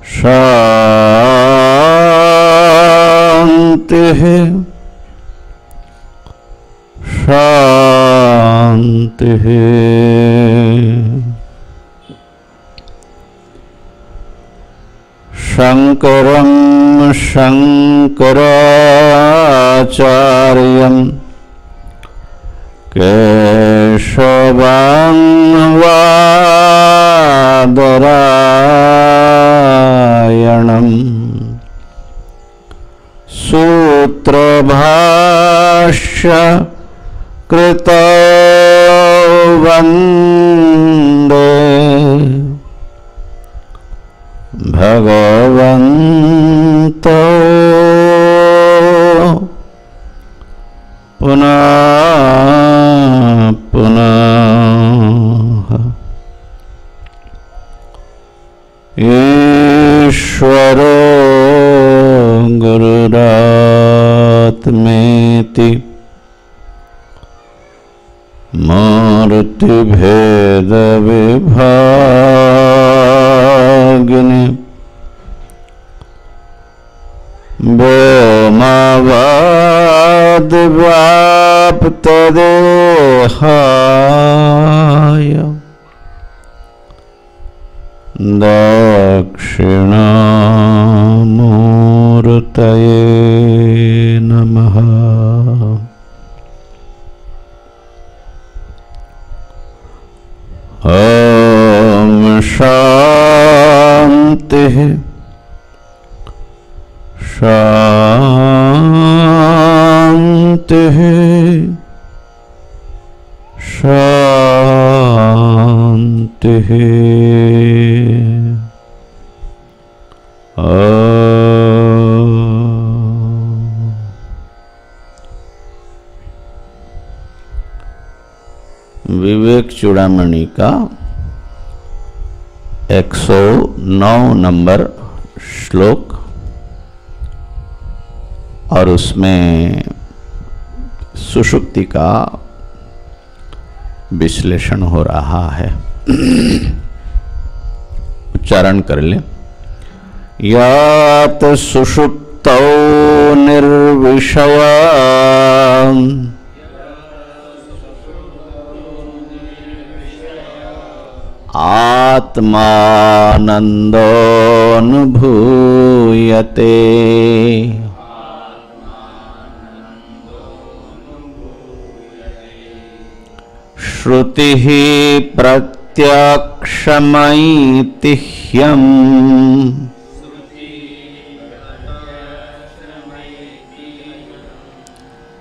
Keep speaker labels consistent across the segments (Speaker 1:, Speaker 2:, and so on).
Speaker 1: शांतिः शांतिः। शंकरं शंकराचार्यं केशवं वादरायणं सूत्रभाष्य कृतो वन्दे भगवन्तो पुनः पुनः। ईश्वरो गुरुरात्मेति मूर्तिभेदविभागिनि व्योमवद्व्याप्तदेहाय दक्षिणामूर्तये नमः। ॐ शान्तिः शान्तिः शान्तिः। विवेक चूड़ामणि का 109 नंबर श्लोक और उसमें सुषुप्ति का विश्लेषण हो रहा है। उच्चारण कर ले। यात सुषुप्तौ निर्विषया आत्मानन्दोऽनुभूयते श्रुतिः प्रत्यक्षमैतिह्यम्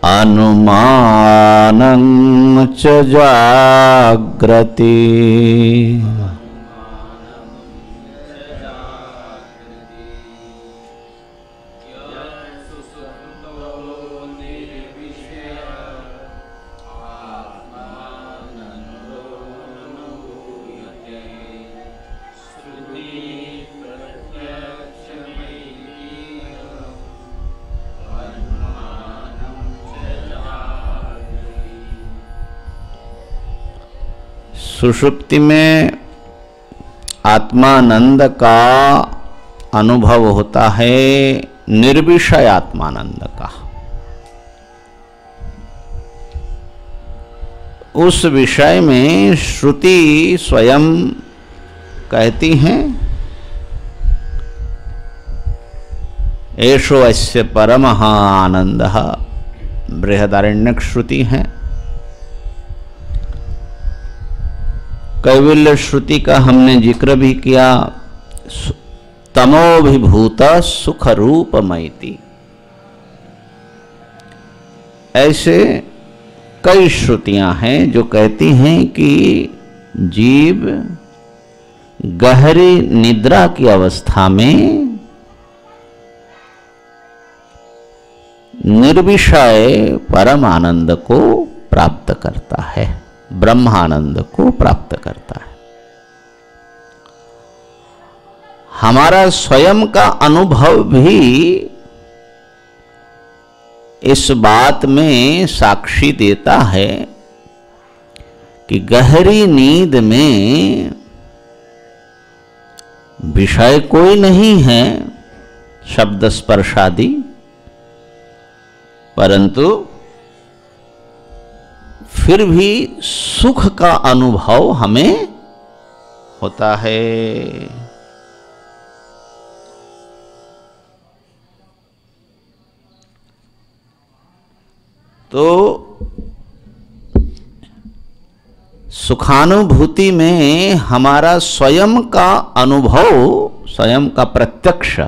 Speaker 1: अनुमानं च जाग्रति। सुषुप्ति में आत्मानंद का अनुभव होता है, निर्विषय आत्मानंद का। उस विषय में श्रुति स्वयं कहती हैं एषो अस्य परमः आनंदः। बृहदारण्यक श्रुति है। कैवल्य श्रुति का हमने जिक्र भी किया। तमोभिभूत सुख रूपमयति। ऐसे कई श्रुतियां हैं जो कहती हैं कि जीव गहरी निद्रा की अवस्था में निर्विषय परम आनंद को प्राप्त करता है, ब्रह्मानंद को प्राप्त करता है। हमारा स्वयं का अनुभव भी इस बात में साक्षी देता है कि गहरी नींद में विषय कोई नहीं है शब्द स्पर्शादि, परंतु फिर भी सुख का अनुभव हमें होता है। तो सुखानुभूति में हमारा स्वयं का अनुभव, स्वयं का प्रत्यक्ष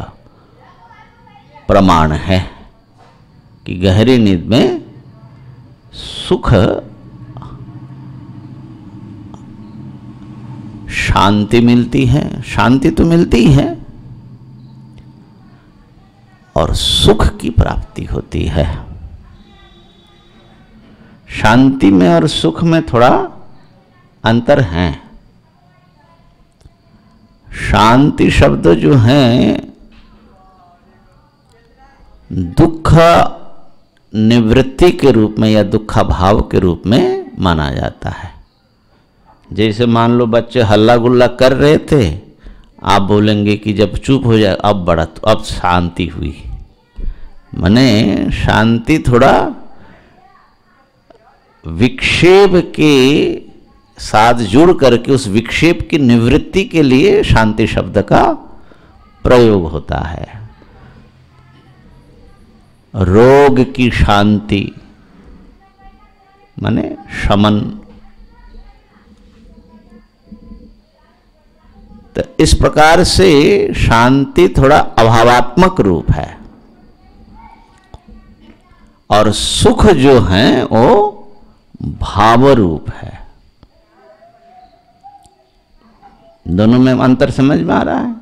Speaker 1: प्रमाण है कि गहरी नींद में सुख, शांति मिलती है। शांति तो मिलती ही है और सुख की प्राप्ति होती है। शांति में और सुख में थोड़ा अंतर है। शांति शब्द जो है दुख निवृत्ति के रूप में या दुखा भाव के रूप में माना जाता है। जैसे मान लो बच्चे हल्ला गुल्ला कर रहे थे, आप बोलेंगे कि जब चुप हो जाए अब शांति हुई। माने शांति थोड़ा विक्षेप के साथ जुड़ करके उस विक्षेप की निवृत्ति के लिए शांति शब्द का प्रयोग होता है। रोग की शांति माने शमन। तो इस प्रकार से शांति थोड़ा अभावात्मक रूप है और सुख जो है वो भाव रूप है। दोनों में अंतर समझ में आ रहा है?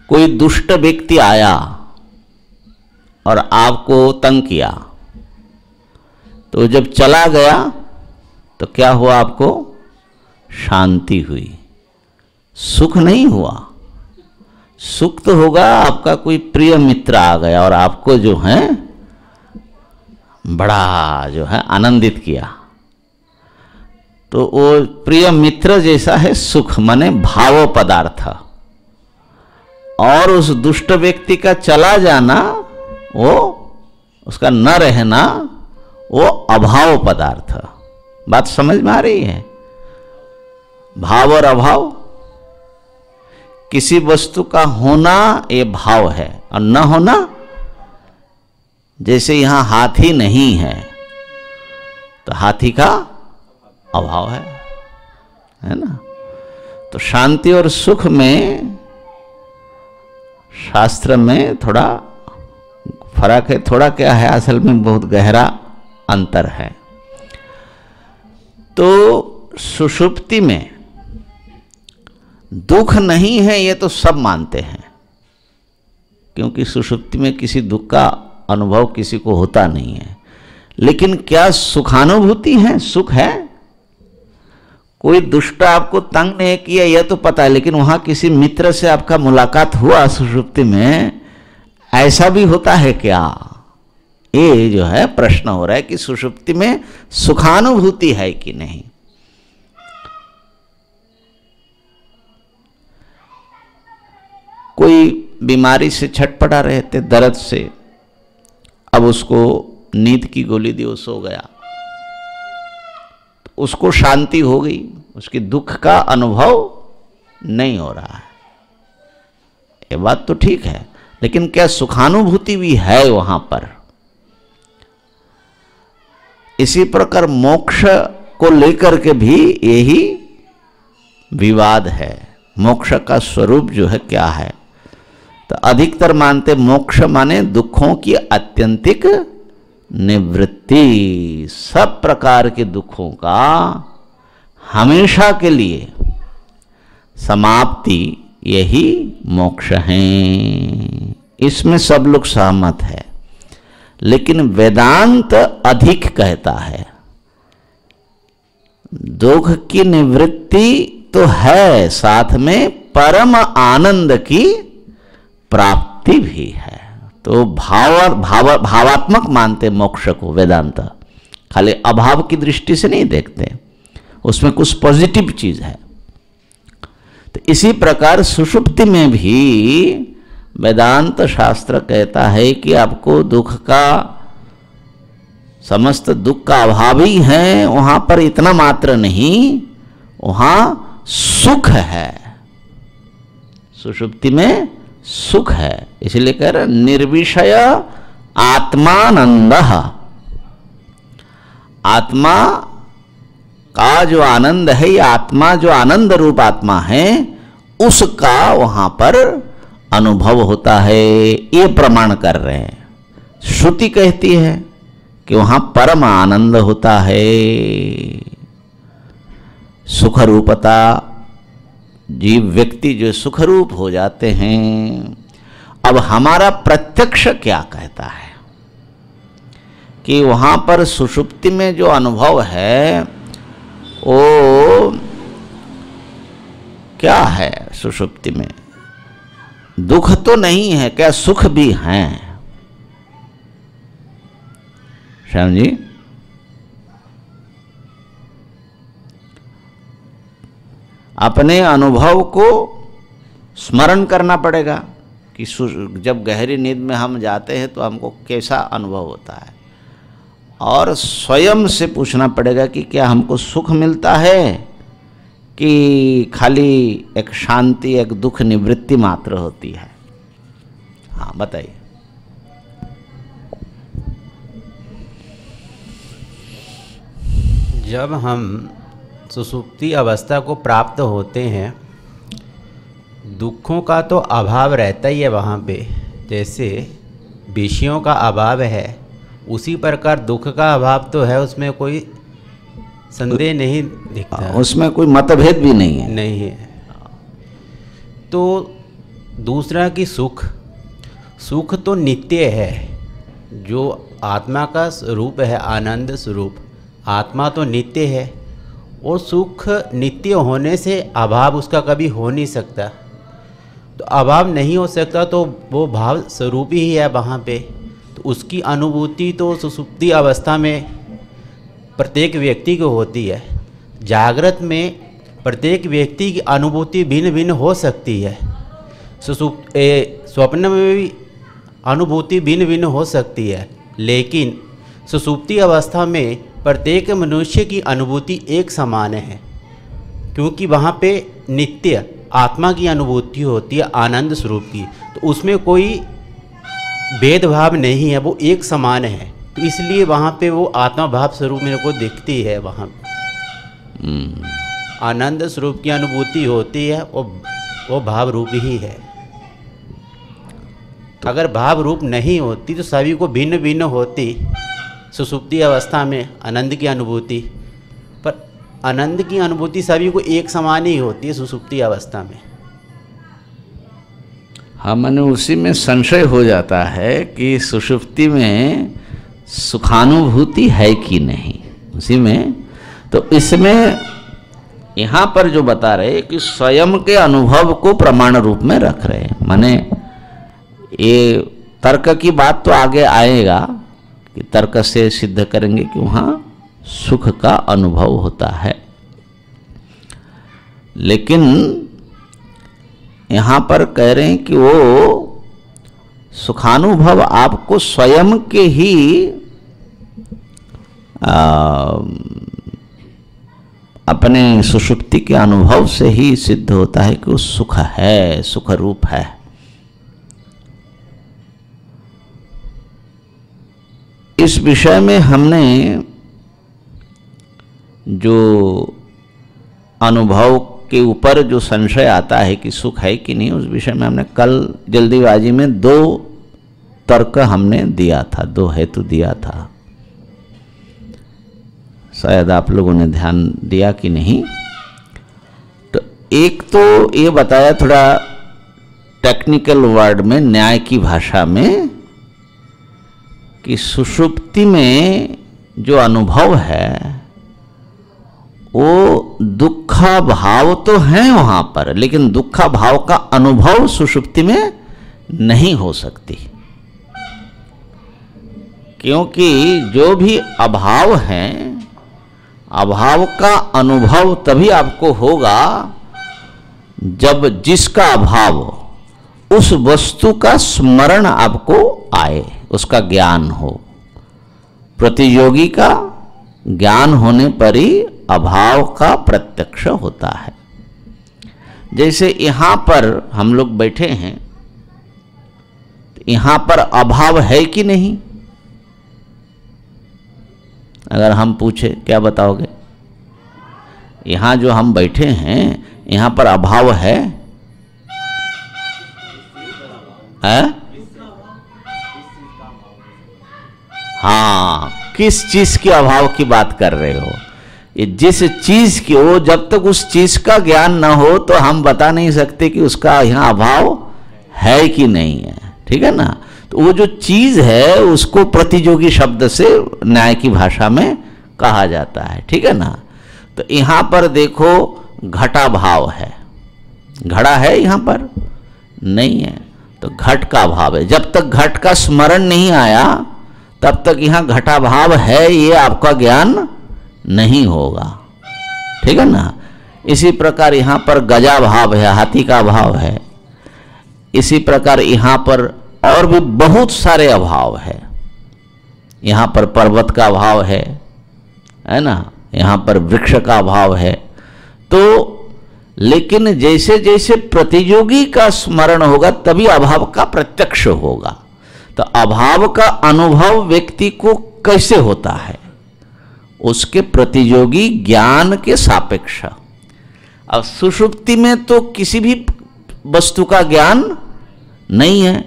Speaker 1: कोई दुष्ट व्यक्ति आया और आपको तंग किया, तो जब चला गया तो क्या हुआ? आपको शांति हुई, सुख नहीं हुआ। सुख तो होगा आपका कोई प्रिय मित्र आ गया और आपको जो है बड़ा जो है आनंदित किया, तो वो प्रिय मित्र जैसा है सुख, माने भाव पदार्थ। और उस दुष्ट व्यक्ति का चला जाना, वो उसका न रहना, वो अभाव पदार्थ। बात समझ में आ रही है? भाव और अभाव, किसी वस्तु का होना ये भाव है और न होना, जैसे यहां हाथी नहीं है तो हाथी का अभाव है ना? तो शांति और सुख में शास्त्र में थोड़ा फर्क है। थोड़ा क्या है, असल में बहुत गहरा अंतर है। तो सुषुप्ति में दुख नहीं है ये तो सब मानते हैं, क्योंकि सुषुप्ति में किसी दुख का अनुभव किसी को होता नहीं है। लेकिन क्या सुखानुभूति है? सुख है। कोई दुष्ट आपको तंग नहीं किया यह तो पता है, लेकिन वहां किसी मित्र से आपका मुलाकात हुआ सुषुप्ति में, ऐसा भी होता है क्या? ये जो है प्रश्न हो रहा है कि सुषुप्ति में सुखानुभूति है कि नहीं। कोई बीमारी से छटपटा रहे थे, दर्द से, अब उसको नींद की गोली दी, वो सो गया, तो उसको शांति हो गई, उसके दुख का अनुभव नहीं हो रहा है। ये बात तो ठीक है, लेकिन क्या सुखानुभूति भी है वहां पर? इसी प्रकार मोक्ष को लेकर के भी यही विवाद है। मोक्ष का स्वरूप जो है क्या है? तो अधिकतर मानते मोक्ष माने दुखों की आत्यंतिक निवृत्ति, सब प्रकार के दुखों का हमेशा के लिए समाप्ति, यही मोक्ष है। इसमें सब लोग सहमत है। लेकिन वेदांत अधिक कहता है दुख की निवृत्ति तो है, साथ में परम आनंद की प्राप्ति भी है। तो भावात्मक मानते मोक्ष को वेदांत, खाली अभाव की दृष्टि से नहीं देखते, उसमें कुछ पॉजिटिव चीज है। तो इसी प्रकार सुषुप्ति में भी वेदांत शास्त्र कहता है कि आपको दुख का, समस्त दुख का अभाव ही है, वहां पर इतना मात्र नहीं, वहां सुख है, सुषुप्ति में सुख है। इसलिए कह रहे निर्विषय आत्मानंद, आत्मा का जो आनंद है, ये आत्मा जो आनंद रूप आत्मा है, उसका वहां पर अनुभव होता है, ये प्रमाण कर रहे हैं। श्रुति कहती है कि वहां परम आनंद होता है, सुख रूपता, जीव व्यक्ति जो सुखरूप हो जाते हैं। अब हमारा प्रत्यक्ष क्या कहता है कि वहां पर सुषुप्ति में जो अनुभव है वो क्या है? सुषुप्ति में दुख तो नहीं है, क्या सुख भी हैं? श्याम जी, अपने अनुभव को स्मरण करना पड़ेगा कि जब गहरी नींद में हम जाते हैं तो हमको कैसा अनुभव होता है, और स्वयं से पूछना पड़ेगा कि क्या हमको सुख मिलता है कि खाली एक शांति, एक दुख निवृत्ति मात्र होती है। हाँ बताइए।
Speaker 2: जब हम सुषुप्ति अवस्था को प्राप्त होते हैं, दुखों का तो अभाव रहता ही है वहाँ पे, जैसे विषयों का अभाव है उसी प्रकार दुख का अभाव तो है, उसमें कोई संदेह नहीं दिखता,
Speaker 1: उसमें कोई मतभेद भी नहीं है।
Speaker 2: नहीं है। तो दूसरा कि सुख, सुख तो नित्य है, जो आत्मा का स्वरूप है, आनंद स्वरूप आत्मा तो नित्य है, और सुख नित्य होने से अभाव उसका कभी हो नहीं सकता। तो अभाव नहीं हो सकता तो वो भाव स्वरूप ही है वहाँ पे, तो उसकी अनुभूति तो सुषुप्ति अवस्था में प्रत्येक व्यक्ति को होती है। जागृत में प्रत्येक व्यक्ति की अनुभूति भिन्न भिन्न हो सकती है, स्वप्न में भी अनुभूति भिन्न भिन्न हो सकती है, लेकिन सुषुप्ति अवस्था में प्रत्येक मनुष्य की अनुभूति एक समान है, क्योंकि वहाँ पे नित्य आत्मा की अनुभूति होती है, आनंद स्वरूप की, तो उसमें कोई भेदभाव नहीं है, वो एक समान है। तो इसलिए वहाँ पे वो आत्मा भाव स्वरूप मेरे को दिखती है, वहाँ आनंद स्वरूप की अनुभूति होती है, वो भाव रूप ही है। अगर भाव रूप नहीं होती तो सभी को भिन्न भिन्न होती सुषुप्ति अवस्था में आनंद की अनुभूति, पर आनंद की अनुभूति सभी को एक समान ही होती है सुषुप्ति अवस्था में।
Speaker 1: हाँ, मैंने उसी में संशय हो जाता है कि सुषुप्ति में सुखानुभूति है कि नहीं, उसी में। तो इसमें यहाँ पर जो बता रहे कि स्वयं के अनुभव को प्रमाण रूप में रख रहे हैं, माने ये तर्क की बात तो आगे आएगा कि तर्क से सिद्ध करेंगे कि वहाँ सुख का अनुभव होता है, लेकिन यहाँ पर कह रहे हैं कि वो सुखानुभव आपको स्वयं के ही अपने सुषुप्ति के अनुभव से ही सिद्ध होता है कि वो सुख है, सुख रूप है। इस विषय में हमने जो अनुभव के ऊपर जो संशय आता है कि सुख है कि नहीं, उस विषय में हमने कल जल्दीबाजी में 2 तर्क हमने दिया था, 2 हेतु दिया था। शायद आप लोगों ने ध्यान दिया कि नहीं। तो एक तो ये बताया थोड़ा टेक्निकल वर्ड में, न्याय की भाषा में, कि सुषुप्ति में जो अनुभव है वो दुखा भाव तो है वहां पर, लेकिन दुखा भाव का अनुभव सुषुप्ति में नहीं हो सकती, क्योंकि जो भी अभाव है, अभाव का अनुभव तभी आपको होगा जब जिसका अभाव उस वस्तु का स्मरण आपको आए, उसका ज्ञान हो। प्रतियोगी का ज्ञान होने पर ही अभाव का प्रत्यक्ष होता है। जैसे यहां पर हम लोग बैठे हैं, तो यहां पर अभाव है कि नहीं? अगर हम पूछे, क्या बताओगे? यहां जो हम बैठे हैं, यहां पर अभाव है? हाँ, किस चीज के अभाव की बात कर रहे हो? ये जिस चीज की हो, जब तक उस चीज का ज्ञान ना हो तो हम बता नहीं सकते कि उसका यहाँ अभाव है कि नहीं है। ठीक है ना? तो वो जो चीज है उसको प्रतियोगी शब्द से न्याय की भाषा में कहा जाता है। ठीक है ना? तो यहां पर देखो घटा भाव है, घड़ा है यहां पर नहीं है, तो घट का भाव है। जब तक घट का स्मरण नहीं आया तब तक यहां घटा भाव है ये आपका ज्ञान नहीं होगा। ठीक है ना? इसी प्रकार यहां पर गजा भाव है, हाथी का भाव है। इसी प्रकार यहां पर और भी बहुत सारे अभाव है। यहां पर पर्वत का भाव है ना? यहां पर वृक्ष का भाव है। तो लेकिन जैसे जैसे प्रतियोगी का स्मरण होगा तभी अभाव का प्रत्यक्ष होगा। तो अभाव का अनुभव व्यक्ति को कैसे होता है? उसके प्रतियोगी ज्ञान के सापेक्ष। अब सुषुप्ति में तो किसी भी वस्तु का ज्ञान नहीं है,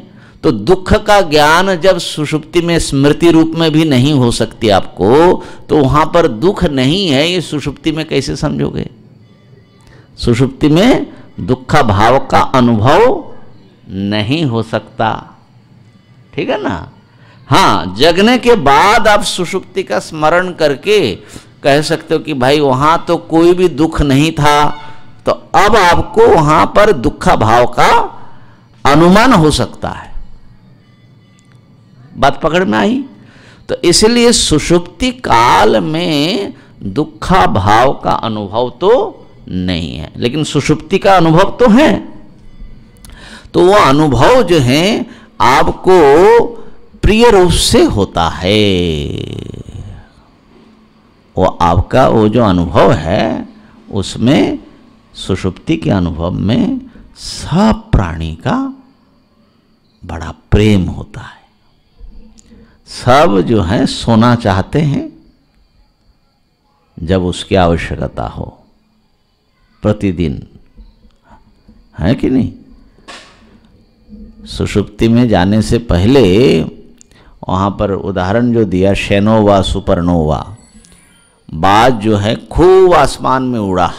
Speaker 1: तो दुख का ज्ञान जब सुषुप्ति में स्मृति रूप में भी नहीं हो सकती आपको, तो वहां पर दुख नहीं है ये सुषुप्ति में कैसे समझोगे? सुषुप्ति में दुख भाव का अनुभव नहीं हो सकता। ठीक है ना? हाँ, जगने के बाद आप सुषुप्ति का स्मरण करके कह सकते हो कि भाई वहां तो कोई भी दुख नहीं था, तो अब आपको वहां पर दुख भाव का अनुमान हो सकता है। बात पकड़ में आई? तो इसलिए सुषुप्ति काल में दुखा भाव का अनुभव तो नहीं है, लेकिन सुषुप्ति का अनुभव तो है। तो वो अनुभव जो है आपको प्रिय रूप से होता है। वो आपका वो जो अनुभव है उसमें, सुषुप्ति के अनुभव में सब प्राणी का बड़ा प्रेम होता है। सब जो है सोना चाहते हैं जब उसकी आवश्यकता हो, प्रतिदिन, है कि नहीं? सुषुप्ति में जाने से पहले वहाँ पर उदाहरण जो दिया, शैनोवा सुपरनोवा, बाज जो है खूब आसमान में उड़ा,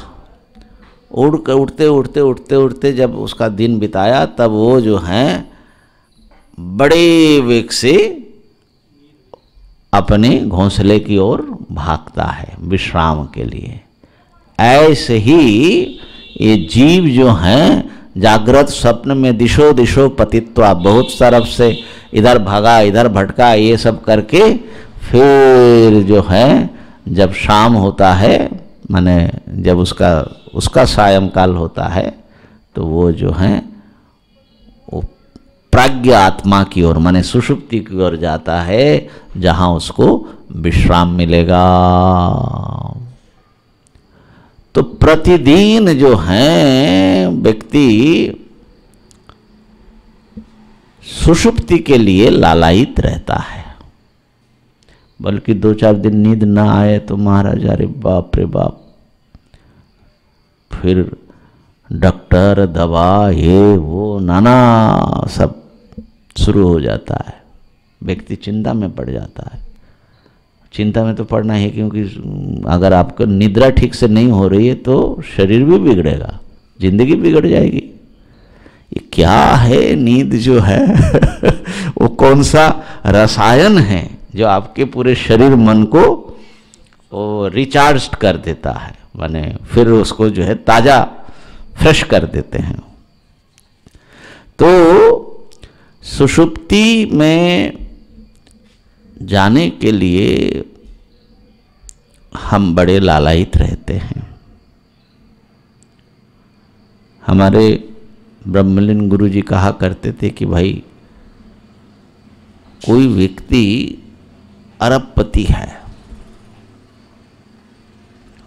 Speaker 1: उड़ते उड़ते उड़ते उड़ते जब उसका दिन बिताया, तब वो जो है बड़े वेग से अपने घोंसले की ओर भागता है विश्राम के लिए। ऐसे ही ये जीव जो हैं जागृत स्वप्न में दिशो दिशो पतित्वा, बहुत तरफ से इधर भागा इधर भटका, ये सब करके फिर जो है जब शाम होता है, माने जब उसका सायंकाल होता है, तो वो जो है वो प्राज्ञ आत्मा की ओर, माने सुषुप्ति की ओर जाता है, जहां उसको विश्राम मिलेगा। तो प्रतिदिन जो है व्यक्ति सुषुप्ति के लिए लालायित रहता है, बल्कि 2-4 दिन नींद ना आए तो महाराज अरे बाप रे बाप, फिर डॉक्टर दवा ये वो नाना सब शुरू हो जाता है। व्यक्ति चिंता में पड़ जाता है। चिंता में तो पड़ना है, क्योंकि अगर आपको निद्रा ठीक से नहीं हो रही है तो शरीर भी बिगड़ेगा, जिंदगी बिगड़ जाएगी। ये क्या है नींद जो है वो कौन सा रसायन है जो आपके पूरे शरीर मन को वो रिचार्ज कर देता है, माने फिर उसको जो है ताज़ा फ्रेश कर देते हैं। तो सुषुप्ति में जाने के लिए हम बड़े लालायित रहते हैं। हमारे ब्रह्मलीन गुरु जी कहा करते थे कि भाई कोई व्यक्ति अरबपति है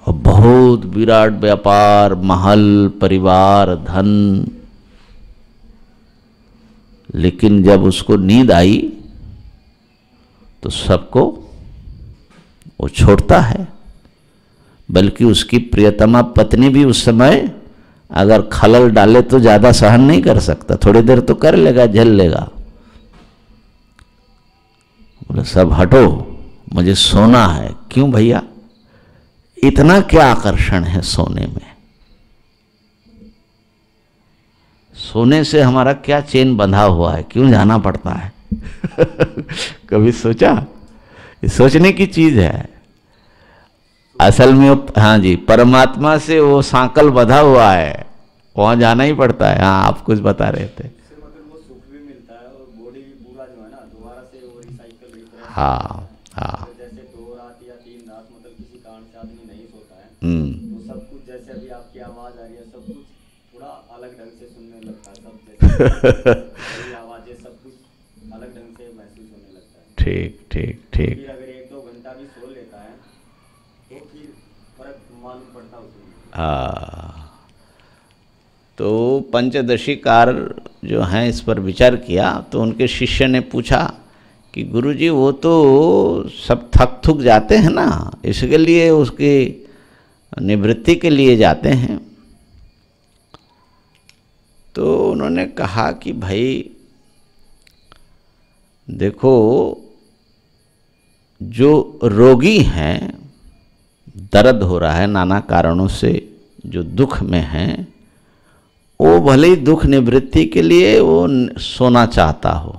Speaker 1: और बहुत विराट व्यापार, महल, परिवार, धन, लेकिन जब उसको नींद आई तो सबको वो छोड़ता है। बल्कि उसकी प्रियतमा पत्नी भी उस समय अगर खलल डाले तो ज्यादा सहन नहीं कर सकता, थोड़ी देर तो कर लेगा, झेल लेगा। बोले सब हटो, मुझे सोना है। क्यों भैया, इतना क्या आकर्षण है सोने में? सोने से हमारा क्या चेन बंधा हुआ है, क्यों जाना पड़ता है? कभी सोचा? ये सोचने की चीज है। असल में हाँ जी, परमात्मा से वो सांकल बंधा हुआ है, वहां जाना ही पड़ता है। हाँ, आप कुछ बता रहे थे। हाँ हाँ,
Speaker 3: जैसे 2 रात या 3 रात मतलब किसी कारण से आदमी नहीं सोता है, तो सब कुछ जैसे अभी आपकी आवाज आ रही है, सब कुछ थोड़ा अलग ढंग से सुनने लगता है, सब जैसे आवाजें सब कुछ अलग ढंग से महसूस होने लगता है।
Speaker 1: ठीक ठीक ठीक।
Speaker 3: फिर अगर 1-2 घंटा भी सो लेता है तो फिर फर्क मालूम पड़ता है उसमें।
Speaker 1: हाँ, तो पंचदशीकार जो हैं इस पर विचार किया तो उनके शिष्य ने पूछा कि गुरुजी वो तो सब थक थुक जाते हैं ना, इसके लिए उसकी निवृत्ति के लिए जाते हैं। तो उन्होंने कहा कि भाई देखो, जो रोगी हैं, दर्द हो रहा है नाना कारणों से, जो दुख में हैं, वो भले ही दुख निवृत्ति के लिए वो सोना चाहता हो,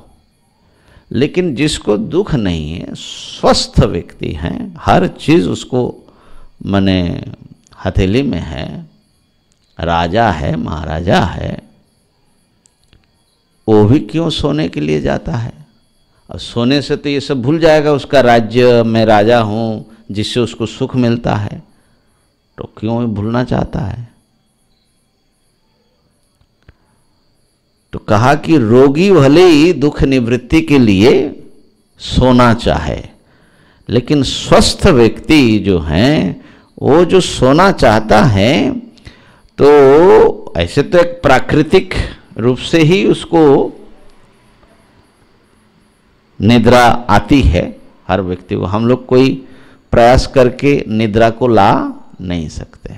Speaker 1: लेकिन जिसको दुख नहीं है, स्वस्थ व्यक्ति हैं, हर चीज़ उसको मने हथेली में है, राजा है, महाराजा है, वो भी क्यों सोने के लिए जाता है? और सोने से तो ये सब भूल जाएगा, उसका राज्य, मैं राजा हूँ, जिससे उसको सुख मिलता है, तो क्यों भूलना चाहता है? तो कहा कि रोगी भले ही दुख निवृत्ति के लिए सोना चाहे, लेकिन स्वस्थ व्यक्ति जो हैं, वो जो सोना चाहता है, तो ऐसे तो एक प्राकृतिक रूप से ही उसको निद्रा आती है हर व्यक्ति को। हम लोग कोई प्रयास करके निद्रा को ला नहीं सकते,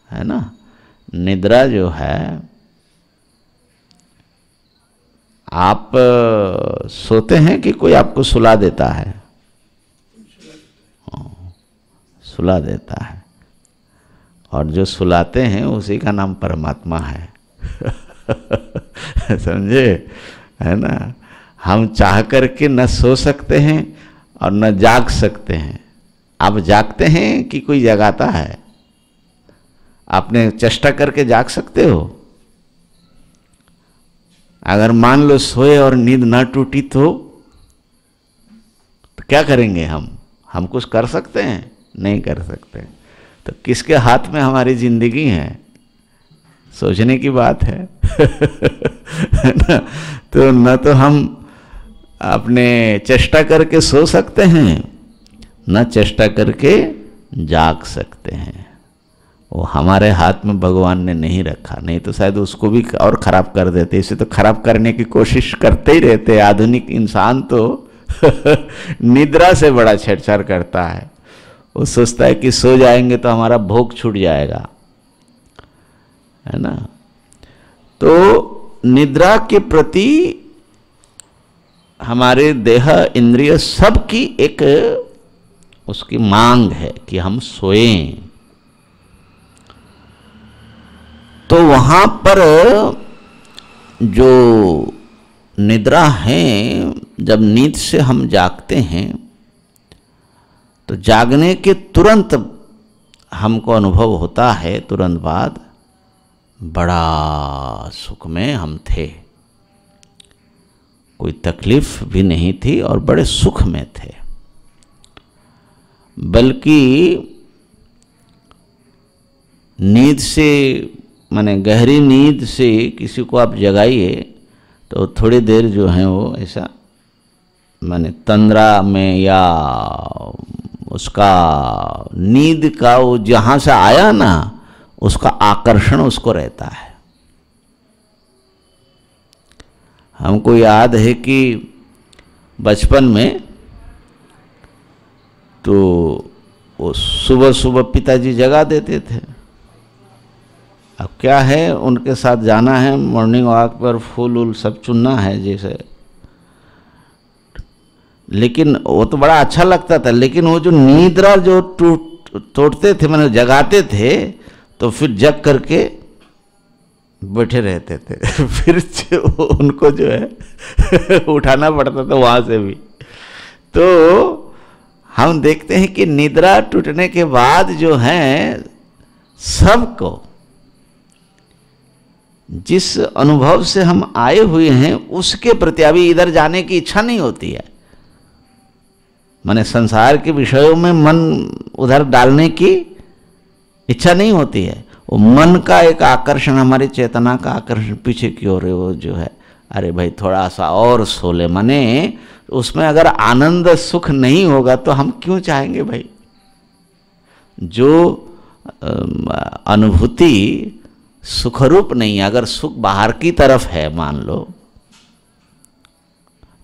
Speaker 1: है ना। निद्रा जो है, आप सोते हैं कि कोई आपको सुला देता है? सुला देता है, और जो सुलाते हैं उसी का नाम परमात्मा है। समझे, है ना। हम चाह करके न सो सकते हैं और न जाग सकते हैं। आप जागते हैं कि कोई जगाता है? आपने चेष्टा करके जाग सकते हो? अगर मान लो सोए और नींद ना टूटी तो क्या करेंगे हम कुछ कर सकते हैं? नहीं कर सकते। तो किसके हाथ में हमारी जिंदगी है? सोचने की बात है। ना? तो न तो हम अपने चेष्टा करके सो सकते हैं, न चेष्टा करके जाग सकते हैं। वो हमारे हाथ में भगवान ने नहीं रखा, नहीं तो शायद उसको भी और खराब कर देते। इसे तो खराब करने की कोशिश करते ही रहते। आधुनिक इंसान तो निद्रा से बड़ा छेड़छाड़ करता है। वो सोचता है कि सो जाएंगे तो हमारा भोग छूट जाएगा, है ना। तो निद्रा के प्रति हमारे देह, इंद्रिय, सब की एक उसकी मांग है कि हम सोएं। तो वहां पर जो निद्रा है, जब नींद से हम जागते हैं तो जागने के तुरंत हमको अनुभव होता है, तुरंत बाद बड़ा सुख में हम थे, कोई तकलीफ भी नहीं थी और बड़े सुख में थे। बल्कि नींद से माने गहरी नींद से किसी को आप जगाइए तो थोड़ी देर जो है वो ऐसा माने तंद्रा में या उसका नींद का वो जहाँ से आया ना उसका आकर्षण उसको रहता है। हमको याद है कि बचपन में तो वो सुबह सुबह पिताजी जगा देते थे। अब क्या है, उनके साथ जाना है, मॉर्निंग वॉक पर फूल उल सब चुनना है जैसे, लेकिन वो तो बड़ा अच्छा लगता था। लेकिन वो जो नींद्रा जो तोड़ते थे, मैंने जगाते थे, तो फिर जग करके बैठे रहते थे फिर उनको जो है उठाना पड़ता था वहाँ से भी। तो हम देखते हैं कि निद्रा टूटने के बाद जो है सबको जिस अनुभव से हम आए हुए हैं उसके प्रति अभी इधर जाने की इच्छा नहीं होती है। माने संसार के विषयों में मन उधर डालने की इच्छा नहीं होती है। वो मन का एक आकर्षण, हमारी चेतना का आकर्षण पीछे की ओर है। वो जो है अरे भाई थोड़ा सा और सो ले, माने उसमें अगर आनंद सुख नहीं होगा तो हम क्यों चाहेंगे भाई। जो अनुभूति सुखरूप नहीं है, अगर सुख बाहर की तरफ है मान लो,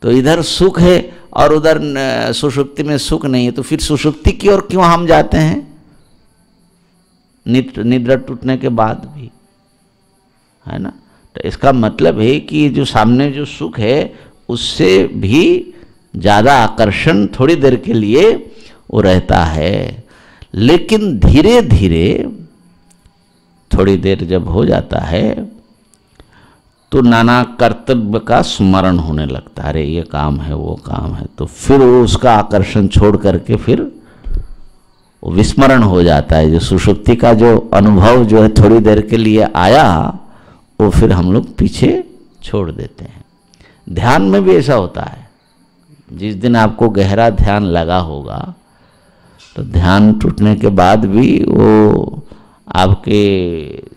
Speaker 1: तो इधर सुख है और उधर सुषुप्ति में सुख नहीं है, तो फिर सुषुप्ति की ओर क्यों हम जाते हैं निद्रा टूटने के बाद भी, है ना। तो इसका मतलब है कि जो सामने जो सुख है उससे भी ज़्यादा आकर्षण थोड़ी देर के लिए वो रहता है। लेकिन धीरे धीरे थोड़ी देर जब हो जाता है तो नाना कर्तव्य का स्मरण होने लगता है, अरे ये काम है वो काम है, तो फिर वो उसका आकर्षण छोड़ करके फिर वो विस्मरण हो जाता है। जो सुषुप्ति का जो अनुभव जो है थोड़ी देर के लिए आया वो फिर हम लोग पीछे छोड़ देते हैं। ध्यान में भी ऐसा होता है। जिस दिन आपको गहरा ध्यान लगा होगा तो ध्यान टूटने के बाद भी वो आपके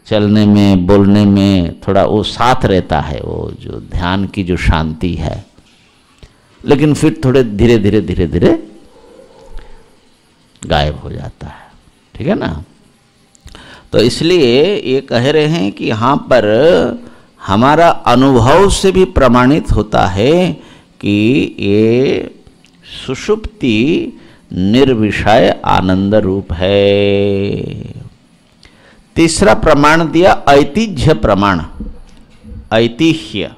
Speaker 1: चलने में बोलने में थोड़ा वो साथ रहता है, वो जो ध्यान की जो शांति है। लेकिन फिर थोड़े धीरे धीरे धीरे धीरे गायब हो जाता है, ठीक है ना। तो इसलिए ये कह रहे हैं कि यहाँ पर हमारा अनुभव से भी प्रमाणित होता है कि ये सुषुप्ति निर्विषय आनंद रूप है। तीसरा प्रमाण दिया ऐतिह्य प्रमाण। ऐतिह्य,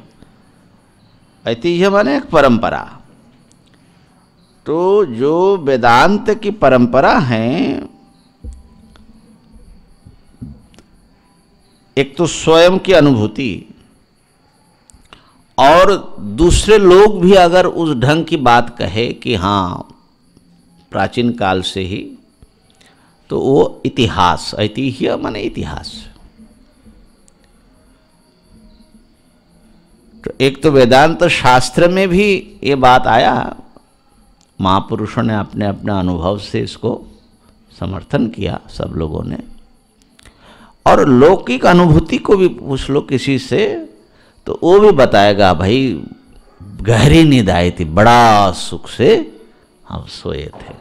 Speaker 1: ऐतिह्य माने एक परंपरा। तो जो वेदांत की परंपरा है, एक तो स्वयं की अनुभूति, और दूसरे लोग भी अगर उस ढंग की बात कहे कि हाँ प्राचीन काल से ही, तो वो इतिहास, ऐतिह्य माने इतिहास। तो एक तो वेदांत शास्त्र में भी ये बात आया, महापुरुषों ने अपने अपने अनुभव से इसको समर्थन किया सब लोगों ने। और लौकिक अनुभूति को भी पूछ लो किसी से तो वो भी बताएगा, भाई गहरी नींद आई थी, बड़ा सुख से हम सोए थे।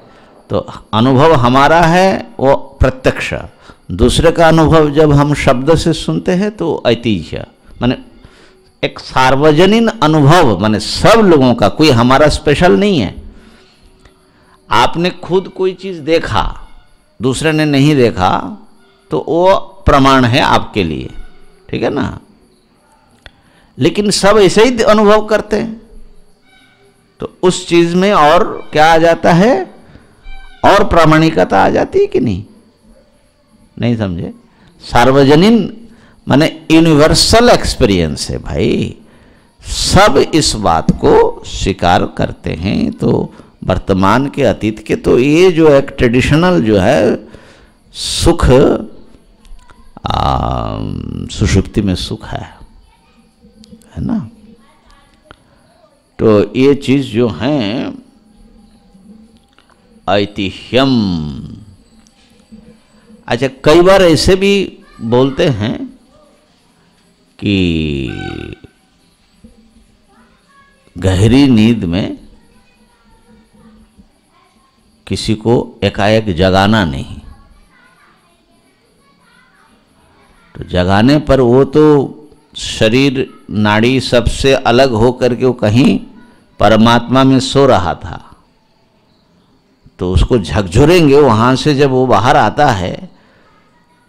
Speaker 1: तो अनुभव हमारा है वो प्रत्यक्ष, दूसरे का अनुभव जब हम शब्द से सुनते हैं तो ऐतिह्य माने एक सार्वजनिक अनुभव, माने सब लोगों का, कोई हमारा स्पेशल नहीं है। आपने खुद कोई चीज़ देखा, दूसरे ने नहीं देखा, तो वो प्रमाण है आपके लिए, ठीक है ना। लेकिन सब ऐसे ही अनुभव करते हैं, तो उस चीज़ में और क्या आ जाता है, और प्रामाणिकता आ जाती है कि नहीं, नहीं समझे। सार्वजनिक माने यूनिवर्सल एक्सपीरियंस है भाई, सब इस बात को स्वीकार करते हैं। तो वर्तमान के अतीत के, तो ये जो एक ट्रेडिशनल जो है सुख, सुषुप्ति में सुख है ना। तो ये चीज जो है ऐतिह्यम। अच्छा, कई बार ऐसे भी बोलते हैं कि गहरी नींद में किसी को एकाएक जगाना नहीं, तो जगाने पर वो तो शरीर नाड़ी सबसे अलग हो करके वो कहीं परमात्मा में सो रहा था, तो उसको झकझोरेंगे। वहाँ से जब वो बाहर आता है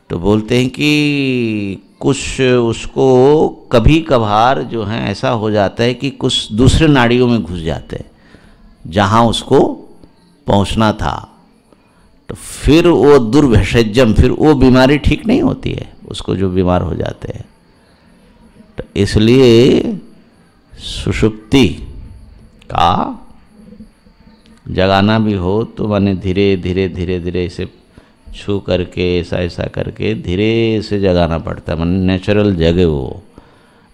Speaker 1: तो बोलते हैं कि कुछ उसको कभी कभार जो है ऐसा हो जाता है कि कुछ दूसरे नाड़ियों में घुस जाते हैं जहाँ उसको पहुँचना था, तो फिर वो दुर्भेषजम, फिर वो बीमारी ठीक नहीं होती है उसको, जो बीमार हो जाते हैं। तो इसलिए सुषुप्ति का जगाना भी हो तो माने धीरे धीरे धीरे धीरे इसे छू करके ऐसा ऐसा करके धीरे से जगाना पड़ता है, माने नेचुरल जगे वो।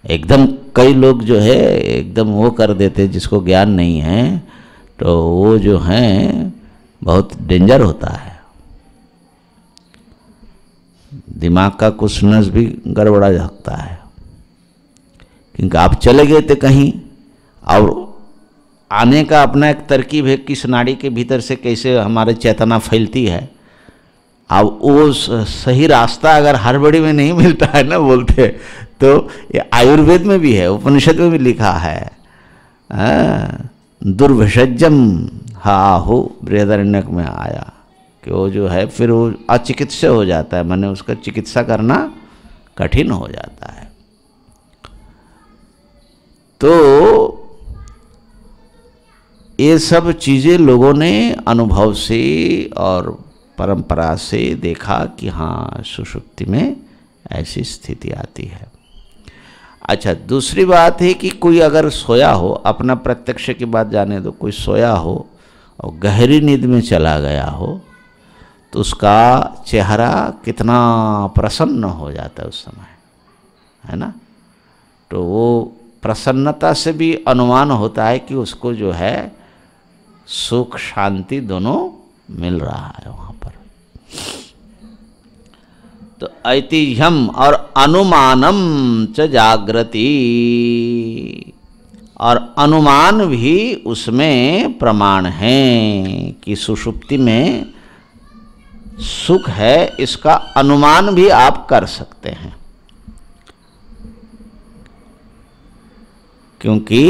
Speaker 1: एकदम कई लोग जो है एकदम वो कर देते जिसको ज्ञान नहीं है, तो वो जो है बहुत डेंजर होता है, दिमाग का कुछ नस भी गड़बड़ा जाता है। क्योंकि आप चले गए थे कहीं और आने का अपना एक तरकीब है, किस नाड़ी के भीतर से कैसे हमारे चेतना फैलती है। अब वो सही रास्ता अगर हड़बड़ी में नहीं मिलता है ना बोलते, तो ये आयुर्वेद में भी है, उपनिषद में भी लिखा है, दुर्भेषजम हाहु बृहदारण्यक में आया कि वो जो है फिर वो अचिकित्सा हो जाता है, माने उसका चिकित्सा करना कठिन हो जाता है। तो ये सब चीज़ें लोगों ने अनुभव से और परंपरा से देखा कि हाँ सुषुप्ति में ऐसी स्थिति आती है। अच्छा, दूसरी बात है कि कोई अगर सोया हो, अपना प्रत्यक्ष की बात जाने दो, कोई सोया हो और गहरी नींद में चला गया हो तो उसका चेहरा कितना प्रसन्न हो जाता है उस समय, है ना। तो वो प्रसन्नता से भी अनुमान होता है कि उसको जो है सुख शांति दोनों मिल रहा है वहाँ पर। तो ऐतिह्यम और अनुमानम च जागृति, और अनुमान भी उसमें प्रमाण है कि सुषुप्ति में सुख है, इसका अनुमान भी आप कर सकते हैं। क्योंकि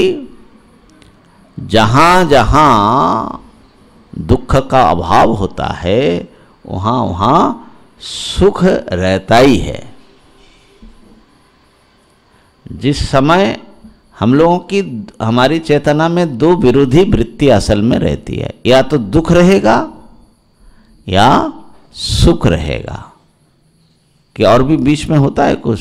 Speaker 1: जहाँ जहाँ दुख का अभाव होता है वहाँ वहाँ सुख रहता ही है। जिस समय हम लोगों की हमारी चेतना में दो विरोधी वृत्ति असल में रहती है, या तो दुख रहेगा या सुख रहेगा, कि और भी बीच में होता है कुछ।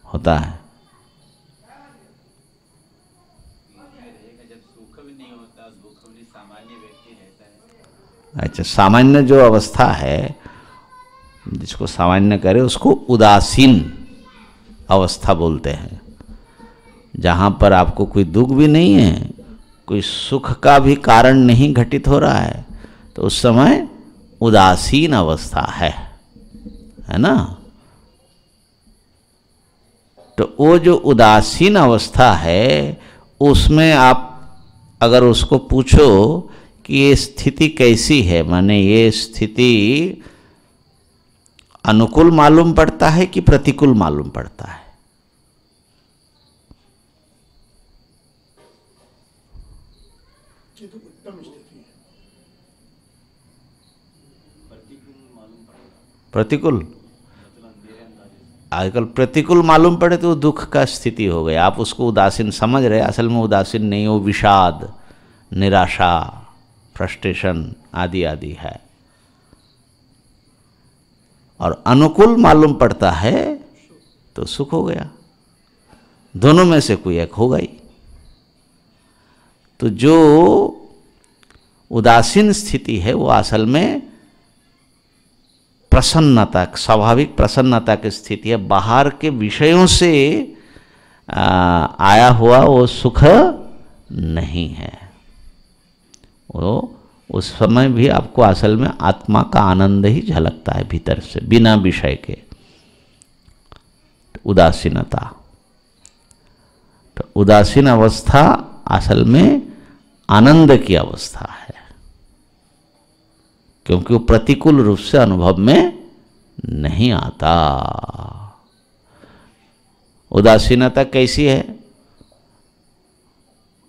Speaker 1: होता है अच्छा, सामान्य जो अवस्था है जिसको सामान्य करे उसको उदासीन अवस्था बोलते हैं, जहाँ पर आपको कोई दुख भी नहीं है, कोई सुख का भी कारण नहीं घटित हो रहा है, तो उस समय उदासीन अवस्था है ना। तो वो जो उदासीन अवस्था है उसमें आप अगर उसको पूछो कि ये स्थिति कैसी है, माने ये स्थिति अनुकूल मालूम पड़ता है कि प्रतिकूल मालूम पड़ता है। प्रतिकूल, आजकल प्रतिकूल मालूम पड़े तो दुख का स्थिति हो गई, आप उसको उदासीन समझ रहे, असल में उदासीन नहीं, वो विषाद, निराशा, फ्रस्ट्रेशन आदि आदि है। और अनुकूल मालूम पड़ता है तो सुख हो गया, दोनों में से कोई एक होगा ही। तो जो उदासीन स्थिति है वो असल में प्रसन्नता, स्वाभाविक प्रसन्नता की स्थिति है, बाहर के विषयों से आया हुआ वो सुख नहीं है, वो उस समय भी आपको असल में आत्मा का आनंद ही झलकता है भीतर से, बिना विषय के। उदासीनता, तो उदासीन अवस्था असल में आनंद की अवस्था है, क्योंकि वो प्रतिकूल रूप से अनुभव में नहीं आता। उदासीनता कैसी है?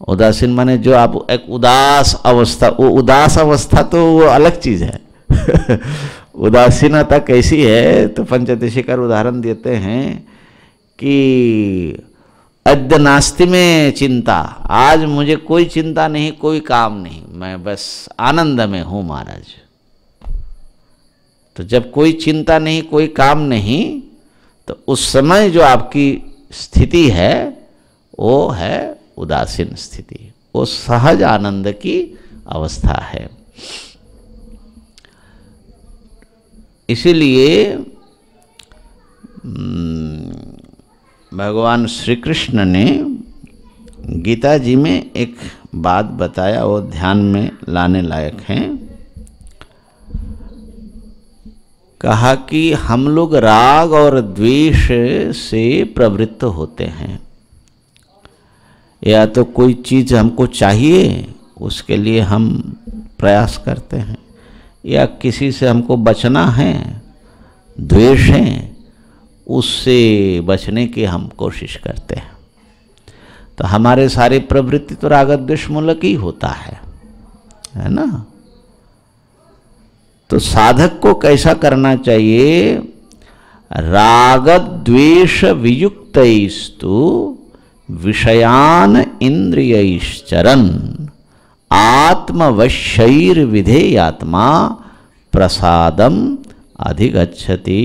Speaker 1: उदासीन माने जो आप एक उदास अवस्था, वो उदास अवस्था तो वो अलग चीज है। उदासीनता कैसी है तो पंचदशीकर उदाहरण देते हैं कि अद्य नास्ति में चिंता, आज मुझे कोई चिंता नहीं, कोई काम नहीं, मैं बस आनंद में हूं महाराज। तो जब कोई चिंता नहीं, कोई काम नहीं, तो उस समय जो आपकी स्थिति है वो है उदासीन स्थिति, वो सहज आनंद की अवस्था है। इसीलिए भगवान श्री कृष्ण ने गीता जी में एक बात बताया, वो ध्यान में लाने लायक है। कहा कि हम लोग राग और द्वेष से प्रवृत्त होते हैं। या तो कोई चीज़ हमको चाहिए, उसके लिए हम प्रयास करते हैं, या किसी से हमको बचना है, द्वेष है, उससे बचने की हम कोशिश करते हैं। तो हमारे सारे प्रवृत्ति तो राग द्वेष मूलक ही होता है ना। तो साधक को कैसा करना चाहिए? राग द्वेष वियुक्तैस्तु विषयान इंद्रियैश्चरन् आत्मवश्यैर्विधेयात्मा प्रसादम अधिगच्छति।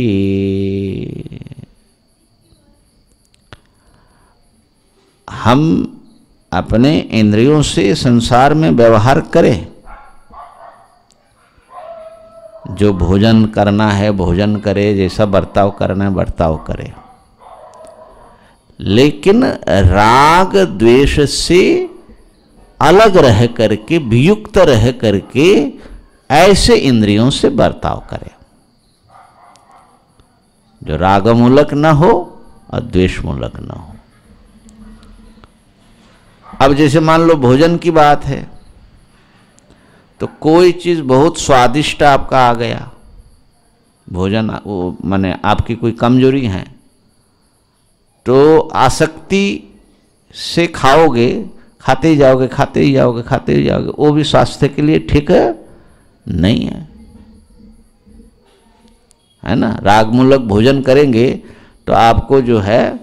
Speaker 1: हम अपने इंद्रियों से संसार में व्यवहार करें, जो भोजन करना है भोजन करे, जैसा बर्ताव करना है बर्ताव करे, लेकिन राग द्वेष से अलग रह करके, वियुक्त रह करके ऐसे इंद्रियों से बर्ताव करे जो रागमूलक न हो और द्वेषमूलक न हो। अब जैसे मान लो भोजन की बात है, तो कोई चीज बहुत स्वादिष्ट आपका आ गया, भोजन वो माने आपकी कोई कमजोरी है, तो आसक्ति से खाओगे, खाते ही जाओगे, खाते ही जाओगे, खाते ही जाओगे, वो भी स्वास्थ्य के लिए ठीक नहीं है ना। रागमूलक भोजन करेंगे तो आपको जो है,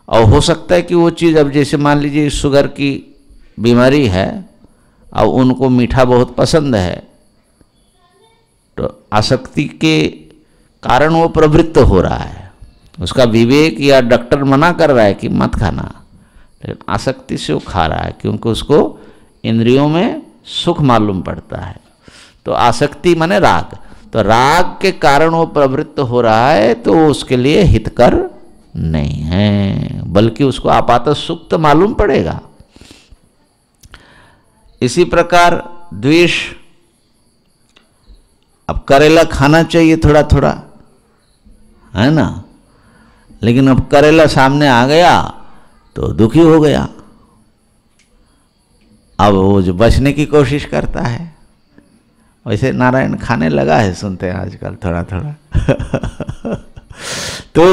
Speaker 1: और हो सकता है कि वो चीज़, अब जैसे मान लीजिए शुगर की बीमारी है और उनको मीठा बहुत पसंद है, तो आसक्ति के कारण वो प्रवृत्त हो रहा है, उसका विवेक या डॉक्टर मना कर रहा है कि मत खाना, लेकिन आसक्ति से वो खा रहा है क्योंकि उसको इंद्रियों में सुख मालूम पड़ता है। तो आसक्ति माने राग, तो राग के कारण वो प्रवृत्त हो रहा है, तो उसके लिए हितकर नहीं है, बल्कि उसको आपात सुख तो मालूम पड़ेगा। इसी प्रकार द्वेष, अब करेला खाना चाहिए थोड़ा थोड़ा, है ना, लेकिन अब करेला सामने आ गया तो दुखी हो गया, अब वो जो बचने की कोशिश करता है, वैसे नारायण खाने लगा है, सुनते हैं आजकल थोड़ा थोड़ा। तो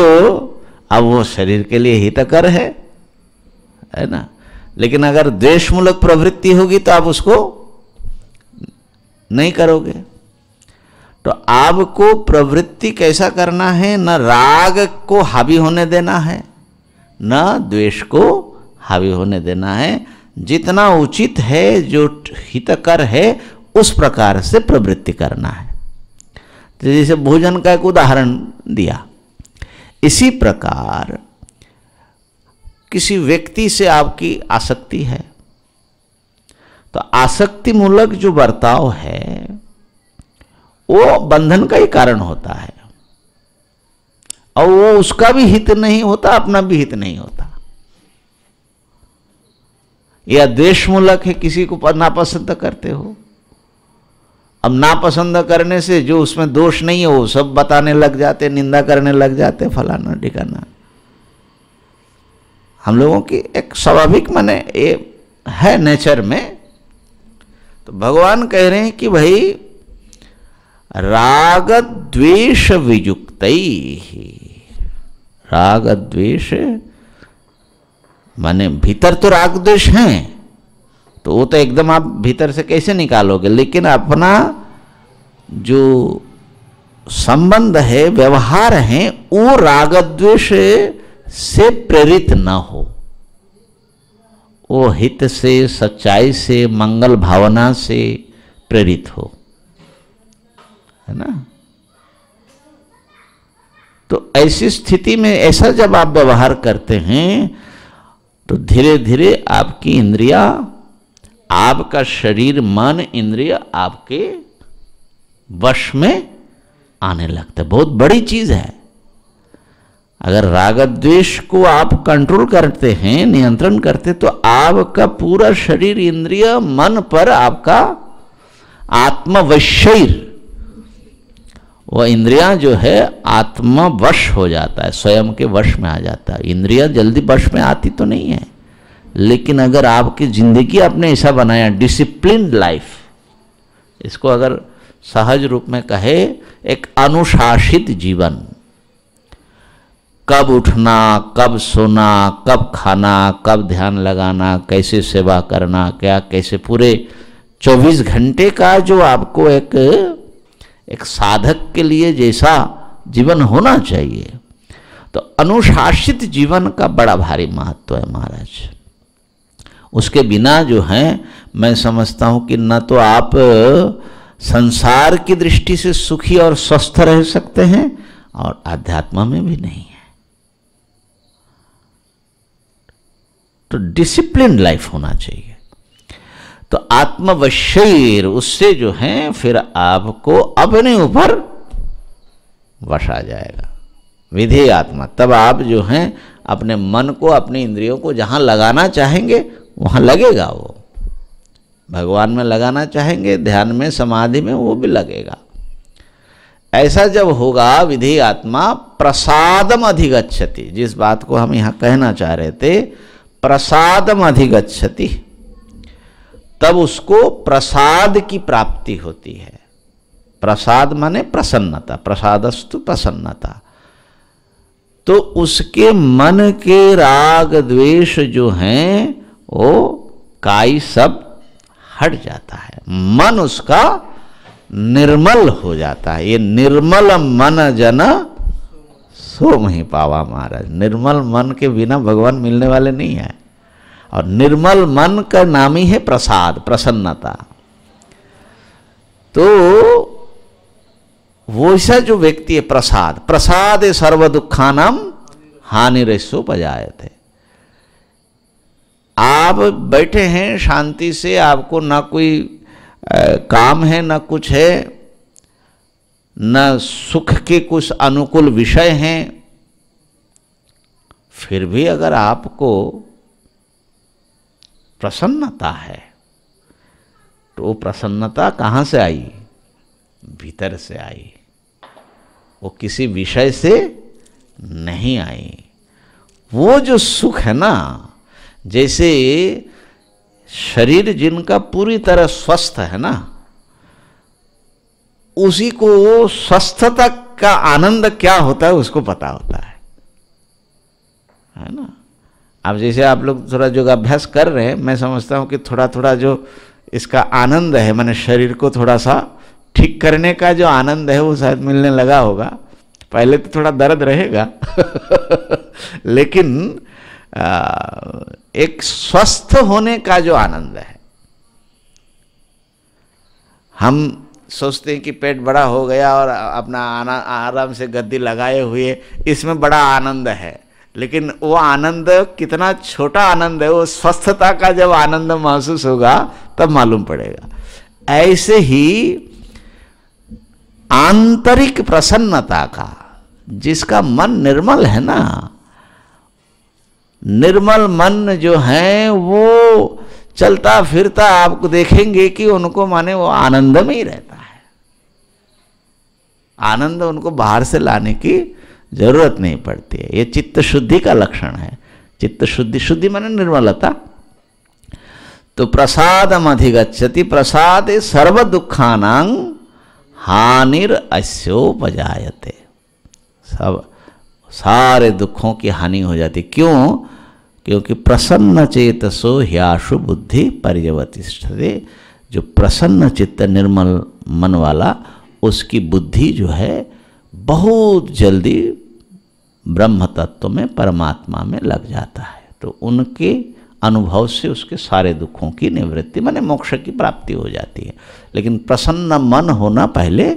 Speaker 1: अब वो शरीर के लिए हितकर है ना, लेकिन अगर द्वेषमूलक प्रवृत्ति होगी तो आप उसको नहीं करोगे। तो आपको प्रवृत्ति कैसा करना है? न राग को हावी होने देना है, न द्वेष को हावी होने देना है। जितना उचित है, जो हितकर है, उस प्रकार से प्रवृत्ति करना है। तो जैसे भोजन का एक उदाहरण दिया, इसी प्रकार किसी व्यक्ति से आपकी आसक्ति है, तो आसक्ति मूलक जो बर्ताव है वो बंधन का ही कारण होता है, और वो उसका भी हित नहीं होता, अपना भी हित नहीं होता। या द्वेष मूलक है, किसी को नापसंद करते हो, अब नापसंद करने से जो उसमें दोष नहीं है वो सब बताने लग जाते, निंदा करने लग जाते, फलाना ठिकाना। हम लोगों की एक स्वाभाविक माने ये है नेचर में। तो भगवान कह रहे हैं कि भाई राग द्वेष वियुक्तैः, राग द्वेष माने भीतर तो राग द्वेष हैं, तो वो तो एकदम आप भीतर से कैसे निकालोगे, लेकिन अपना जो संबंध है, व्यवहार है, वो राग द्वेष से प्रेरित न हो, वो हित से, सच्चाई से, मंगल भावना से प्रेरित हो, है ना। तो ऐसी स्थिति में ऐसा जब आप व्यवहार करते हैं तो धीरे धीरे आपकी इंद्रिया, आपका शरीर, मन, इंद्रिय आपके वश में आने लगता है। बहुत बड़ी चीज है। अगर राग द्वेष को आप कंट्रोल करते हैं, नियंत्रण करते, तो आपका पूरा शरीर, इंद्रिय, मन पर आपका आत्मवशैर, वह इंद्रिया जो है आत्मवश हो जाता है, स्वयं के वश में आ जाता है। इंद्रिया जल्दी वश में आती तो नहीं है, लेकिन अगर आपकी जिंदगी आपने ऐसा बनाया, डिसिप्लिन्ड लाइफ, इसको अगर सहज रूप में कहे, एक अनुशासित जीवन, कब उठना, कब सोना, कब खाना, कब ध्यान लगाना, कैसे सेवा करना, क्या कैसे, पूरे 24 घंटे का जो आपको एक साधक के लिए जैसा जीवन होना चाहिए, तो अनुशासित जीवन का बड़ा भारी महत्व है महाराज। उसके बिना जो है, मैं समझता हूं कि न तो आप संसार की दृष्टि से सुखी और स्वस्थ रह सकते हैं, और आध्यात्म में भी नहीं है। तो डिसिप्लिन लाइफ होना चाहिए। तो आत्मवशैर, उससे जो है फिर आपको अपने ऊपर वश आ जाएगा, विधेय आत्मा। तब आप जो हैं अपने मन को, अपने इंद्रियों को जहां लगाना चाहेंगे वहां लगेगा। वो भगवान में लगाना चाहेंगे, ध्यान में, समाधि में, वो भी लगेगा। ऐसा जब होगा, विधेय आत्मा प्रसादम अधिगच्छति, जिस बात को हम यहां कहना चाह रहे थे, प्रसादम अधिगच्छति, तब उसको प्रसाद की प्राप्ति होती है। प्रसाद माने प्रसन्नता, प्रसादस्तु प्रसन्नता। तो उसके मन के राग द्वेष जो हैं वो काई सब हट जाता है, मन उसका निर्मल हो जाता है। ये निर्मल मन जन सो ही पावा महाराज। निर्मल मन के बिना भगवान मिलने वाले नहीं है, और निर्मल मन का नाम ही है प्रसाद, प्रसन्नता। तो वैसा जो व्यक्ति है, प्रसाद, प्रसाद सर्व दुखानाम हानिरसोपजायते। आप बैठे हैं शांति से, आपको ना कोई काम है, ना कुछ है, न सुख के कुछ अनुकूल विषय हैं, फिर भी अगर आपको प्रसन्नता है, तो वो प्रसन्नता कहाँ से आई? भीतर से आई, वो किसी विषय से नहीं आई। वो जो सुख है ना, जैसे शरीर जिनका पूरी तरह स्वस्थ है ना, उसी को स्वस्थता का आनंद क्या होता है उसको पता होता है ना। अब जैसे आप लोग थोड़ा योगाभ्यास कर रहे हैं, मैं समझता हूँ कि थोड़ा थोड़ा जो इसका आनंद है, माने शरीर को थोड़ा सा ठीक करने का जो आनंद है वो शायद मिलने लगा होगा। पहले तो थोड़ा दर्द रहेगा लेकिन एक स्वस्थ होने का जो आनंद है, हम सोचते हैं कि पेट बड़ा हो गया और अपना आराम से गद्दी लगाए हुए, इसमें बड़ा आनंद है, लेकिन वो आनंद कितना छोटा आनंद है, वो स्वस्थता का जब आनंद महसूस होगा तब मालूम पड़ेगा। ऐसे ही आंतरिक प्रसन्नता का, जिसका मन निर्मल है ना, निर्मल मन जो है वो चलता फिरता आपको देखेंगे कि उनको माने वो आनंद में ही रहता है। आनंद उनको बाहर से लाने की जरूरत नहीं पड़ती है। ये चित्त शुद्धि का लक्षण है। चित्त शुद्धि, शुद्धि माने निर्मलता। तो प्रसादम अधिगच्छति, प्रसाद सर्व दुखानां हानिर अस्योपजायते, सब सारे दुखों की हानि हो जाती। क्यों? क्योंकि प्रसन्न चेतसो ह्याशु बुद्धि पर्यवतिष्ठते, जो प्रसन्न चित्त निर्मल मन वाला, उसकी बुद्धि जो है बहुत जल्दी ब्रह्म तत्व में, परमात्मा में लग जाता है। तो उनके अनुभव से उसके सारे दुखों की निवृत्ति माने मोक्ष की प्राप्ति हो जाती है। लेकिन प्रसन्न मन होना पहले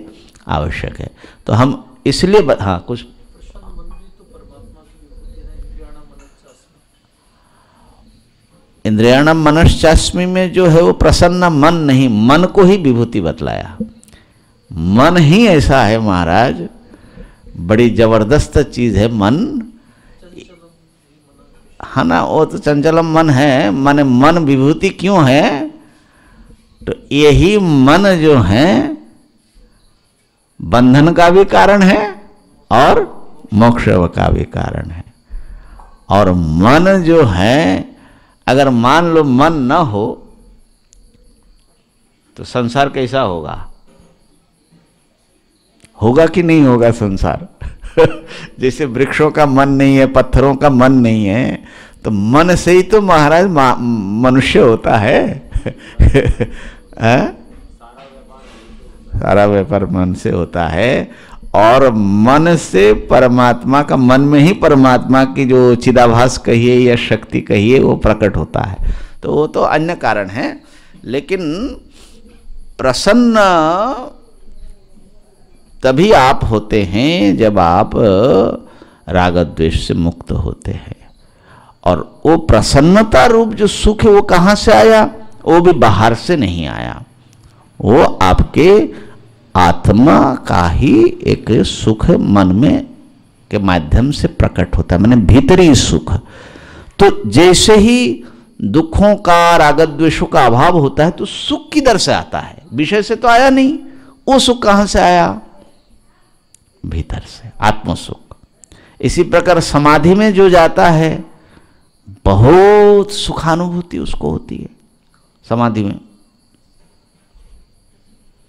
Speaker 1: आवश्यक है। तो हम इसलिए हाँ कुछ इंद्रियाणम मनश्चास्मि में जो है वो प्रसन्न मन नहीं, मन को ही विभूति बतलाया। मन ही ऐसा है महाराज, बड़ी जबरदस्त चीज है मन, है ना। वो तो चंचलम मन है, माने मन विभूति क्यों है? तो यही मन जो है बंधन का भी कारण है और मोक्ष का भी कारण है। और मन जो है, अगर मान लो मन न हो तो संसार कैसा होगा? होगा कि नहीं होगा संसार? जैसे वृक्षों का मन नहीं है, पत्थरों का मन नहीं है, तो मन से ही तो महाराज मनुष्य होता है। सारा व्यापार मन से होता है। और मन से परमात्मा का, मन में ही परमात्मा की जो चिदाभास कहिए या शक्ति कहिए वो प्रकट होता है। तो वो तो अन्य कारण है। लेकिन प्रसन्न तभी आप होते हैं जब आप राग द्वेष से मुक्त होते हैं। और वो प्रसन्नता रूप जो सुख है वो कहाँ से आया? वो भी बाहर से नहीं आया, वो आपके आत्मा का ही एक सुख मन में के माध्यम से प्रकट होता है, माने भीतरी सुख। तो जैसे ही दुखों का, राग द्वेषों का अभाव होता है तो सुख किधर से आता है? विषय से तो आया नहीं। वो सुख कहाँ से आया? भीतर से, आत्म सुख। इसी प्रकार समाधि में जो जाता है बहुत सुखानुभूति उसको होती है समाधि में।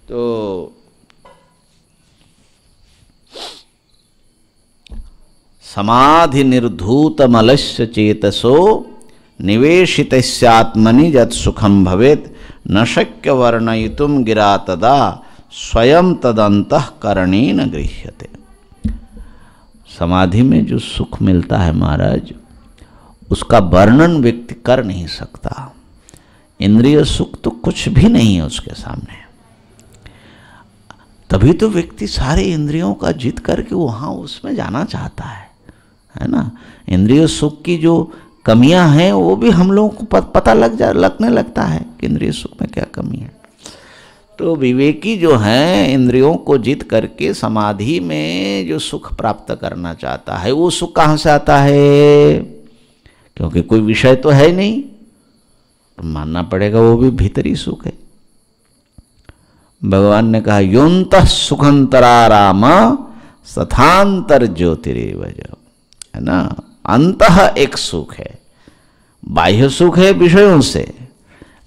Speaker 1: तो समाधि निर्धूत मलस्य चेतसो निवेशितस्यात्मनि यत् सुखम भवेत् न शक्य वर्णयितुम गिरा तदा स्वयं तदंतःकरणेन गृह्यते। समाधि में जो सुख मिलता है महाराज, उसका वर्णन व्यक्ति कर नहीं सकता। इंद्रिय सुख तो कुछ भी नहीं है उसके सामने। तभी तो व्यक्ति सारे इंद्रियों का जीत करके वहाँ उसमें जाना चाहता है ना। इंद्रिय सुख की जो कमियां हैं वो भी हम लोगों को पता लगने लगता है कि इंद्रिय सुख में क्या कमी है। तो विवेकी जो हैं इंद्रियों को जीत करके समाधि में जो सुख प्राप्त करना चाहता है, वो सुख कहाँ से आता है? क्योंकि कोई विषय तो है नहीं, तो मानना पड़ेगा वो भी भीतरी सुख है। भगवान ने कहा योन्तः सुखंतराराम सथांतर ज्योतिरेव, है ना। अंतः एक सुख है, बाह्य सुख है विषयों से,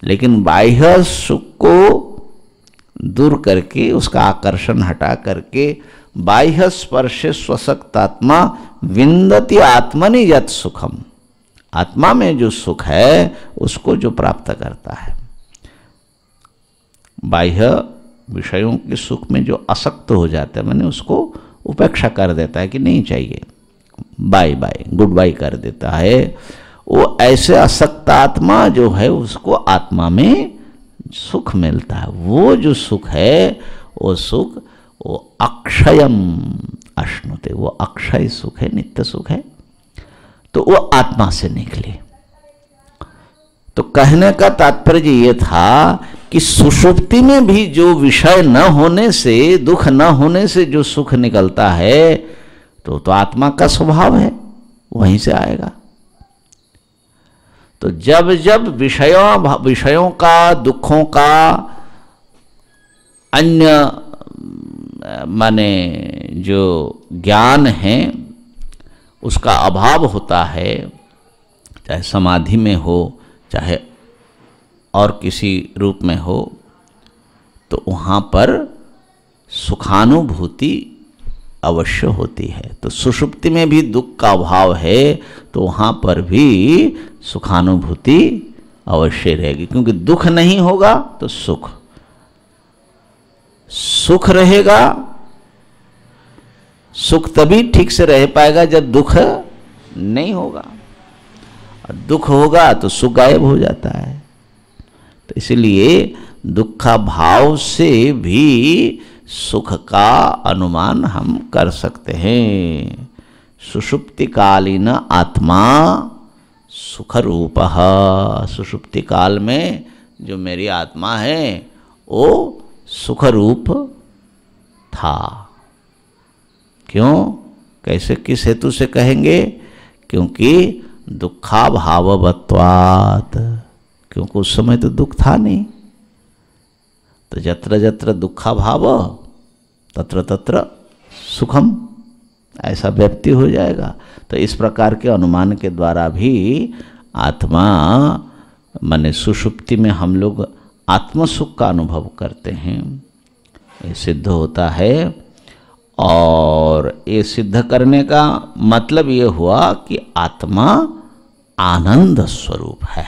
Speaker 1: लेकिन बाह्य सुख को दूर करके, उसका आकर्षण हटा करके बाह्य स्पर्शे स्वशक्तात्मा विन्दति आत्मनि यत् सुखम, आत्मा में जो सुख है उसको जो प्राप्त करता है। बाह्य विषयों के सुख में जो आसक्त हो जाता है, मैंने उसको उपेक्षा कर देता है कि नहीं चाहिए, बाय बाय, गुड बाय कर देता है। वो ऐसे आसक्त आत्मा जो है उसको आत्मा में सुख मिलता है। वो जो सुख है वो सुख वो अक्षयम अश्नुते, वो अक्षय सुख है, नित्य सुख है। तो वो आत्मा से निकले। तो कहने का तात्पर्य ये था कि सुषुप्ति में भी जो विषय न होने से, दुख न होने से जो सुख निकलता है तो आत्मा का स्वभाव है, वहीं से आएगा। तो जब जब विषयों का, दुखों का, अन्य माने जो ज्ञान है उसका अभाव होता है, चाहे समाधि में हो चाहे और किसी रूप में हो, तो वहाँ पर सुखानुभूति अवश्य होती है। तो सुषुप्ति में भी दुख का अभाव है तो वहाँ पर भी सुखानुभूति अवश्य रहेगी, क्योंकि दुख नहीं होगा तो सुख, सुख रहेगा। सुख तभी ठीक से रह पाएगा जब दुख नहीं होगा, और दुख होगा तो सुख गायब हो जाता है। तो इसलिए दुखा भाव से भी सुख का अनुमान हम कर सकते हैं। सुषुप्ति कालीन आत्मा सुख रूप। सुषुप्ति काल में जो मेरी आत्मा है वो सुख रूप था। क्यों, कैसे, किस हेतु से कहेंगे? क्योंकि दुखा भाववत्वात्, क्योंकि उस समय तो दुख था नहीं। तो जत्र जत्र दुखा भाव तत्र तत्र सुखम, ऐसा व्यक्ति हो जाएगा। तो इस प्रकार के अनुमान के द्वारा भी आत्मा माने सुषुप्ति में हम लोग आत्मसुख का अनुभव करते हैं, ये सिद्ध होता है। और ये सिद्ध करने का मतलब ये हुआ कि आत्मा आनंद स्वरूप है।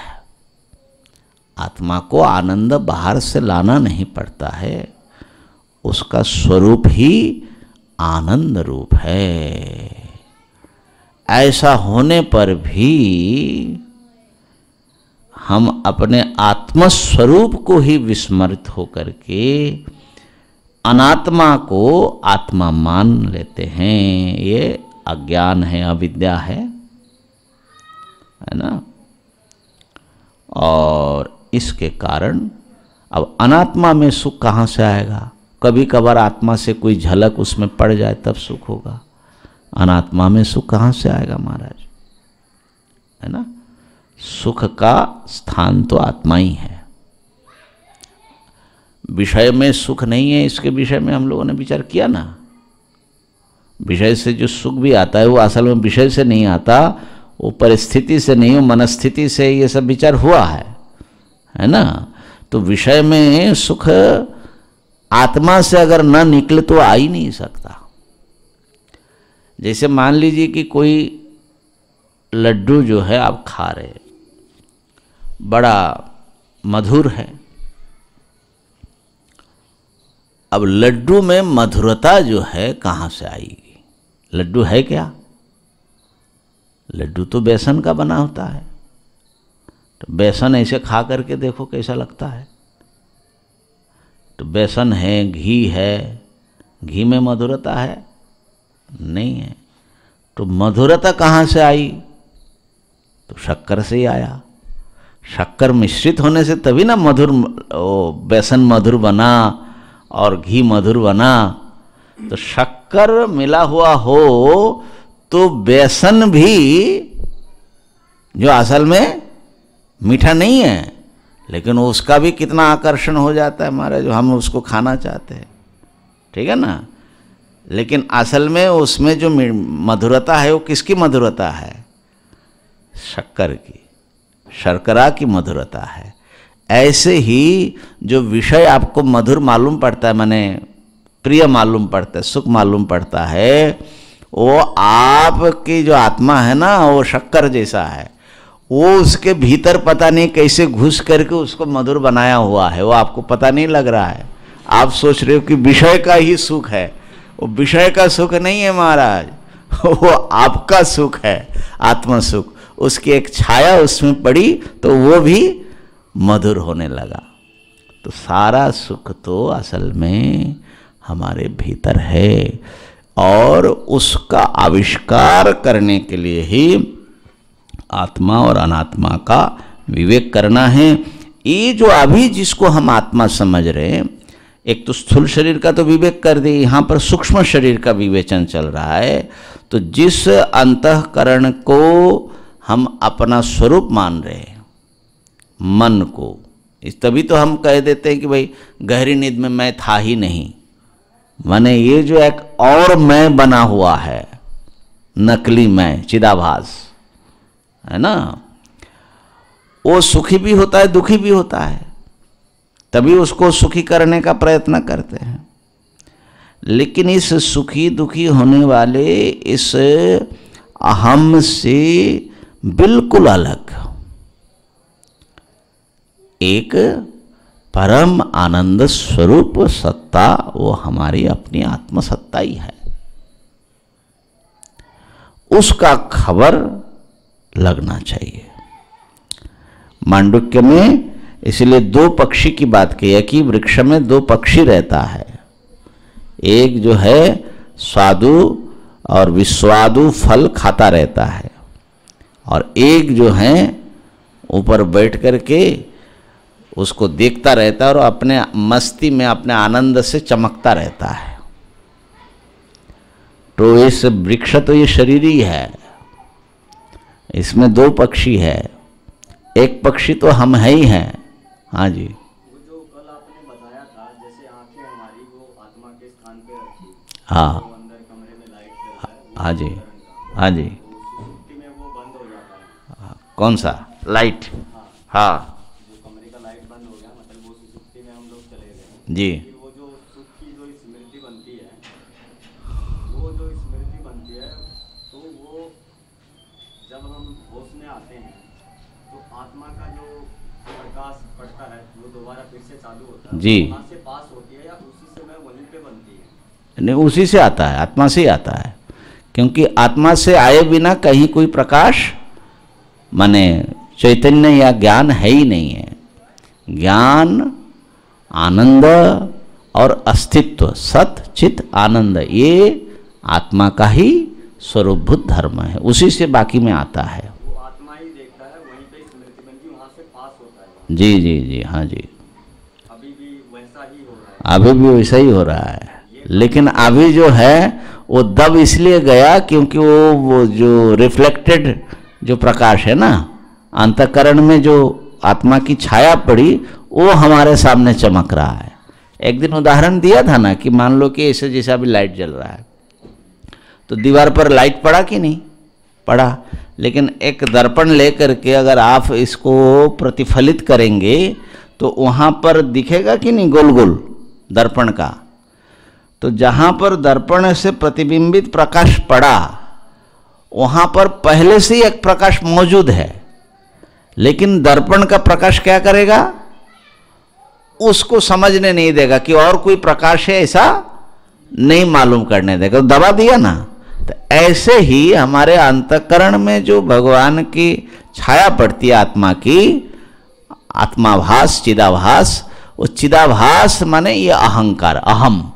Speaker 1: आत्मा को आनंद बाहर से लाना नहीं पड़ता है, उसका स्वरूप ही आनंद रूप है। ऐसा होने पर भी हम अपने आत्मस्वरूप को ही विस्मृत होकर के अनात्मा को आत्मा मान लेते हैं। ये अज्ञान है, अविद्या है ना। और इसके कारण अब अनात्मा में सुख कहाँ से आएगा? कभी कभार आत्मा से कोई झलक उसमें पड़ जाए तब सुख होगा। अनात्मा में सुख कहाँ से आएगा महाराज, है ना। सुख का स्थान तो आत्मा ही है। विषय में सुख नहीं है, इसके विषय में हम लोगों ने विचार किया ना। विषय से जो सुख भी आता है वो असल में विषय से नहीं आता, वो परिस्थिति से नहीं, वो मनस्थिति से ये सब विचार हुआ है ना। तो विषय में सुख आत्मा से अगर न निकले तो आ ही नहीं सकता। जैसे मान लीजिए कि कोई लड्डू जो है आप खा रहे, बड़ा मधुर है। अब लड्डू में मधुरता जो है कहाँ से आएगी? लड्डू है क्या? लड्डू तो बेसन का बना होता है। तो बेसन ऐसे खा करके देखो कैसा लगता है। तो बेसन है, घी है, घी में मधुरता है? नहीं है। तो मधुरता कहाँ से आई? तो शक्कर से ही आया। शक्कर मिश्रित होने से तभी ना मधुर, बेसन मधुर बना और घी मधुर बना। तो शक्कर मिला हुआ हो तो बेसन भी जो असल में मीठा नहीं है, लेकिन उसका भी कितना आकर्षण हो जाता है हमारा, जो हम उसको खाना चाहते हैं, ठीक है ना। लेकिन असल में उसमें जो मधुरता है वो किसकी मधुरता है? शक्कर की, शर्करा की मधुरता है। ऐसे ही जो विषय आपको मधुर मालूम पड़ता है, माने प्रिय मालूम पड़ता है, सुख मालूम पड़ता है, वो आपकी जो आत्मा है ना वो शक्कर जैसा है। वो उसके भीतर पता नहीं कैसे घुस करके उसको मधुर बनाया हुआ है, वो आपको पता नहीं लग रहा है। आप सोच रहे हो कि विषय का ही सुख है, वो विषय का सुख नहीं है महाराज, वो आपका सुख है, आत्मा सुख। उसकी एक छाया उसमें पड़ी तो वो भी मधुर होने लगा। तो सारा सुख तो असल में हमारे भीतर है, और उसका आविष्कार करने के लिए ही आत्मा और अनात्मा का विवेक करना है। ये जो अभी जिसको हम आत्मा समझ रहे हैं, एक तो स्थूल शरीर का तो विवेक कर दिए, यहाँ पर सूक्ष्म शरीर का विवेचन चल रहा है। तो जिस अंतःकरण को हम अपना स्वरूप मान रहे हैं, मन को, तभी तो हम कह देते हैं कि भाई गहरी नींद में मैं था ही नहीं, माने ये जो एक और मैं बना हुआ है, नकली मैं, चिदाभास है ना, वो सुखी भी होता है दुखी भी होता है, तभी उसको सुखी करने का प्रयत्न करते हैं। लेकिन इस सुखी दुखी होने वाले इस अहम से बिल्कुल अलग एक परम आनंद स्वरूप सत्ता, वो हमारी अपनी आत्मसत्ता ही है, उसका खबर लगना चाहिए। मांडुक्य में इसलिए दो पक्षी की बात की है कि वृक्ष में दो पक्षी रहता है, एक जो है स्वादु और विस्वादु फल खाता रहता है, और एक जो है ऊपर बैठ करके उसको देखता रहता है और अपने मस्ती में अपने आनंद से चमकता रहता है। तो इस वृक्ष तो ये शरीर ही है, इसमें दो पक्षी है, एक पक्षी तो हम है ही हैं। हाँ जी,
Speaker 3: वो जो कल आपने बताया था, जैसे आंखें हमारी वो आत्मा के स्थान पे रखी,
Speaker 1: हाँ
Speaker 3: वो अंदर कमरे में लाइट जल रहा है, वो
Speaker 1: हाँ जी,
Speaker 3: रंग का,
Speaker 1: हाँ जी,
Speaker 3: तो सुसुप्ति में वो बंद हो जाता है।
Speaker 1: कौन सा लाइट?
Speaker 3: हाँ,
Speaker 1: हाँ
Speaker 3: जो कमरे का लाइट बंद हो गया, मतलब वो सुसुप्ति में हम लोग चले गए।
Speaker 1: जी,
Speaker 3: फिर वो जो सुख की जो स्मृति बनती है, वो जो स्मृति बनती है, तो वो जब हम होश में आते हैं तो आत्मा का जो प्रकाश पड़ता है वो दोबारा फिर से चालू होता है,
Speaker 1: जी।
Speaker 3: वहाँ से पास होती है या उसी समय वहीं पे बनती है?
Speaker 1: नहीं, उसी से आता है, आत्मा से ही आता है, क्योंकि आत्मा से आए बिना कहीं कोई प्रकाश माने चैतन्य या ज्ञान है ही नहीं है। ज्ञान, आनंद और अस्तित्व, सत चित आनंद, ये आत्मा का ही स्वरूपभूत धर्म है, उसी से बाकी में आता है।
Speaker 3: वो आत्मा ही देखता है, वहीं पे स्मृति बनती है, वहाँ से पास होता है।
Speaker 1: जी जी जी, हाँ जी,
Speaker 3: अभी भी वैसा ही हो रहा है।
Speaker 1: अभी भी वैसा ही हो रहा है, लेकिन अभी जो है वो दब इसलिए गया क्योंकि वो जो रिफ्लेक्टेड जो प्रकाश है ना, अंतःकरण में जो आत्मा की छाया पड़ी, वो हमारे सामने चमक रहा है। एक दिन उदाहरण दिया था ना कि मान लो कि ऐसे जैसा अभी लाइट जल रहा है, तो दीवार पर लाइट पड़ा कि नहीं पड़ा, लेकिन एक दर्पण लेकर के अगर आप इसको प्रतिफलित करेंगे तो वहाँ पर दिखेगा कि नहीं गोल गोल दर्पण का। तो जहाँ पर दर्पण से प्रतिबिंबित प्रकाश पड़ा वहाँ पर पहले से ही एक प्रकाश मौजूद है, लेकिन दर्पण का प्रकाश क्या करेगा, उसको समझने नहीं देगा कि और कोई प्रकाश है, ऐसा नहीं मालूम करने देगा, तो दबा दिया ना। तो ऐसे ही हमारे अंतःकरण में जो भगवान की छाया पड़ती है आत्मा की, आत्माभास, चिदाभास, वो चिदाभास माने ये अहंकार, अहम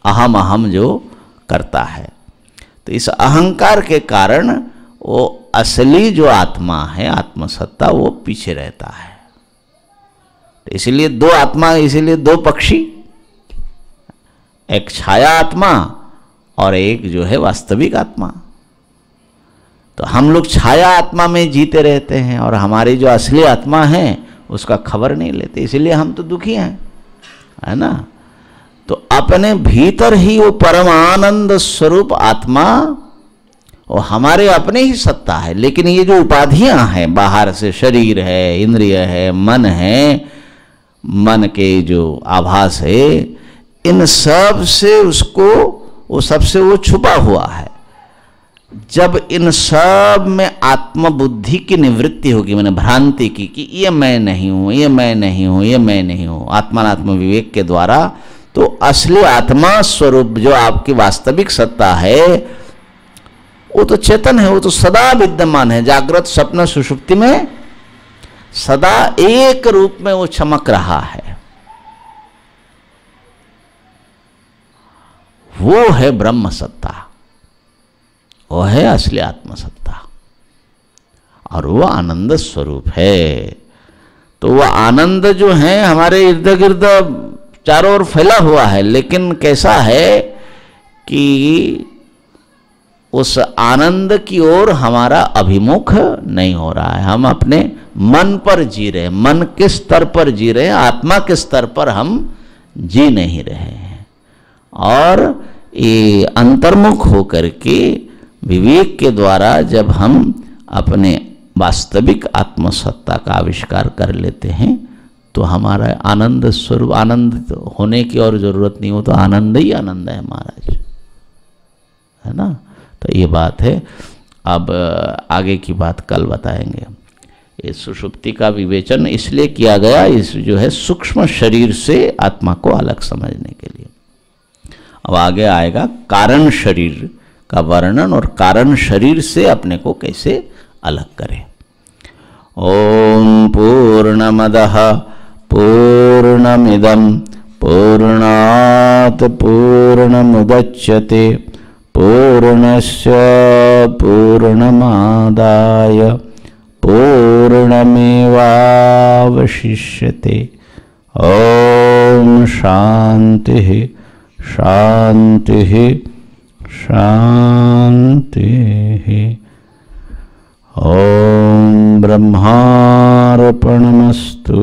Speaker 1: अहम अहम जो करता है, तो इस अहंकार के कारण वो असली जो आत्मा है, आत्मसत्ता, वो पीछे रहता है। तो इसलिए दो आत्मा, इसीलिए दो पक्षी, एक छाया आत्मा और एक जो है वास्तविक आत्मा। तो हम लोग छाया आत्मा में जीते रहते हैं और हमारी जो असली आत्मा है उसका खबर नहीं लेते, इसीलिए हम तो दुखी हैं, है ना। तो अपने भीतर ही वो परमानंद स्वरूप आत्मा वो हमारे अपने ही सत्ता है, लेकिन ये जो उपाधियां हैं बाहर से, शरीर है, इंद्रिय है, मन है, मन के जो आभास है, इन सब से उसको वो सबसे वो छुपा हुआ है। जब इन सब में आत्मबुद्धि की निवृत्ति होगी, मैंने भ्रांति की कि ये मैं नहीं हूं, ये मैं नहीं हूं, ये मैं नहीं हूं, आत्मात्म विवेक के द्वारा, तो असली आत्मा स्वरूप जो आपकी वास्तविक सत्ता है वो तो चेतन है, वो तो सदा विद्यमान है, जागृत स्वप्न सुषुप्ति में सदा एक रूप में वो चमक रहा है। वो है ब्रह्म सत्ता, वो है असली आत्मसत्ता, और वो आनंद स्वरूप है। तो वह आनंद जो है हमारे इर्द गिर्द चारों ओर फैला हुआ है, लेकिन कैसा है कि उस आनंद की ओर हमारा अभिमुख नहीं हो रहा है। हम अपने मन पर जी रहे हैं, मन के स्तर पर जी रहे हैं, आत्मा के स्तर पर हम जी नहीं रहे हैं। और ये अंतर्मुख होकर के विवेक के द्वारा जब हम अपने वास्तविक आत्मसत्ता का आविष्कार कर लेते हैं तो हमारा आनंद स्वरूप, आनंद होने की और जरूरत नहीं हो, तो आनंद ही आनंद है महाराज, है ना। तो ये बात है। अब आगे की बात कल बताएंगे। ये सुषुप्ति का विवेचन इसलिए किया गया, इस जो है सूक्ष्म शरीर से आत्मा को अलग समझने के लिए। अब आगे आएगा कारण शरीर का वर्णन और कारण शरीर से अपने को कैसे अलग करें। ओम पूर्णमदः पूर्णमिदं पूर्णात् पूर्णमुदच्यते पूर्णस्य पूर्णमादाय पूर्णमेवावशिष्यते। ओम शांतिः शांतिः शांतिः। ओम ब्रह्मार्पणमस्तु।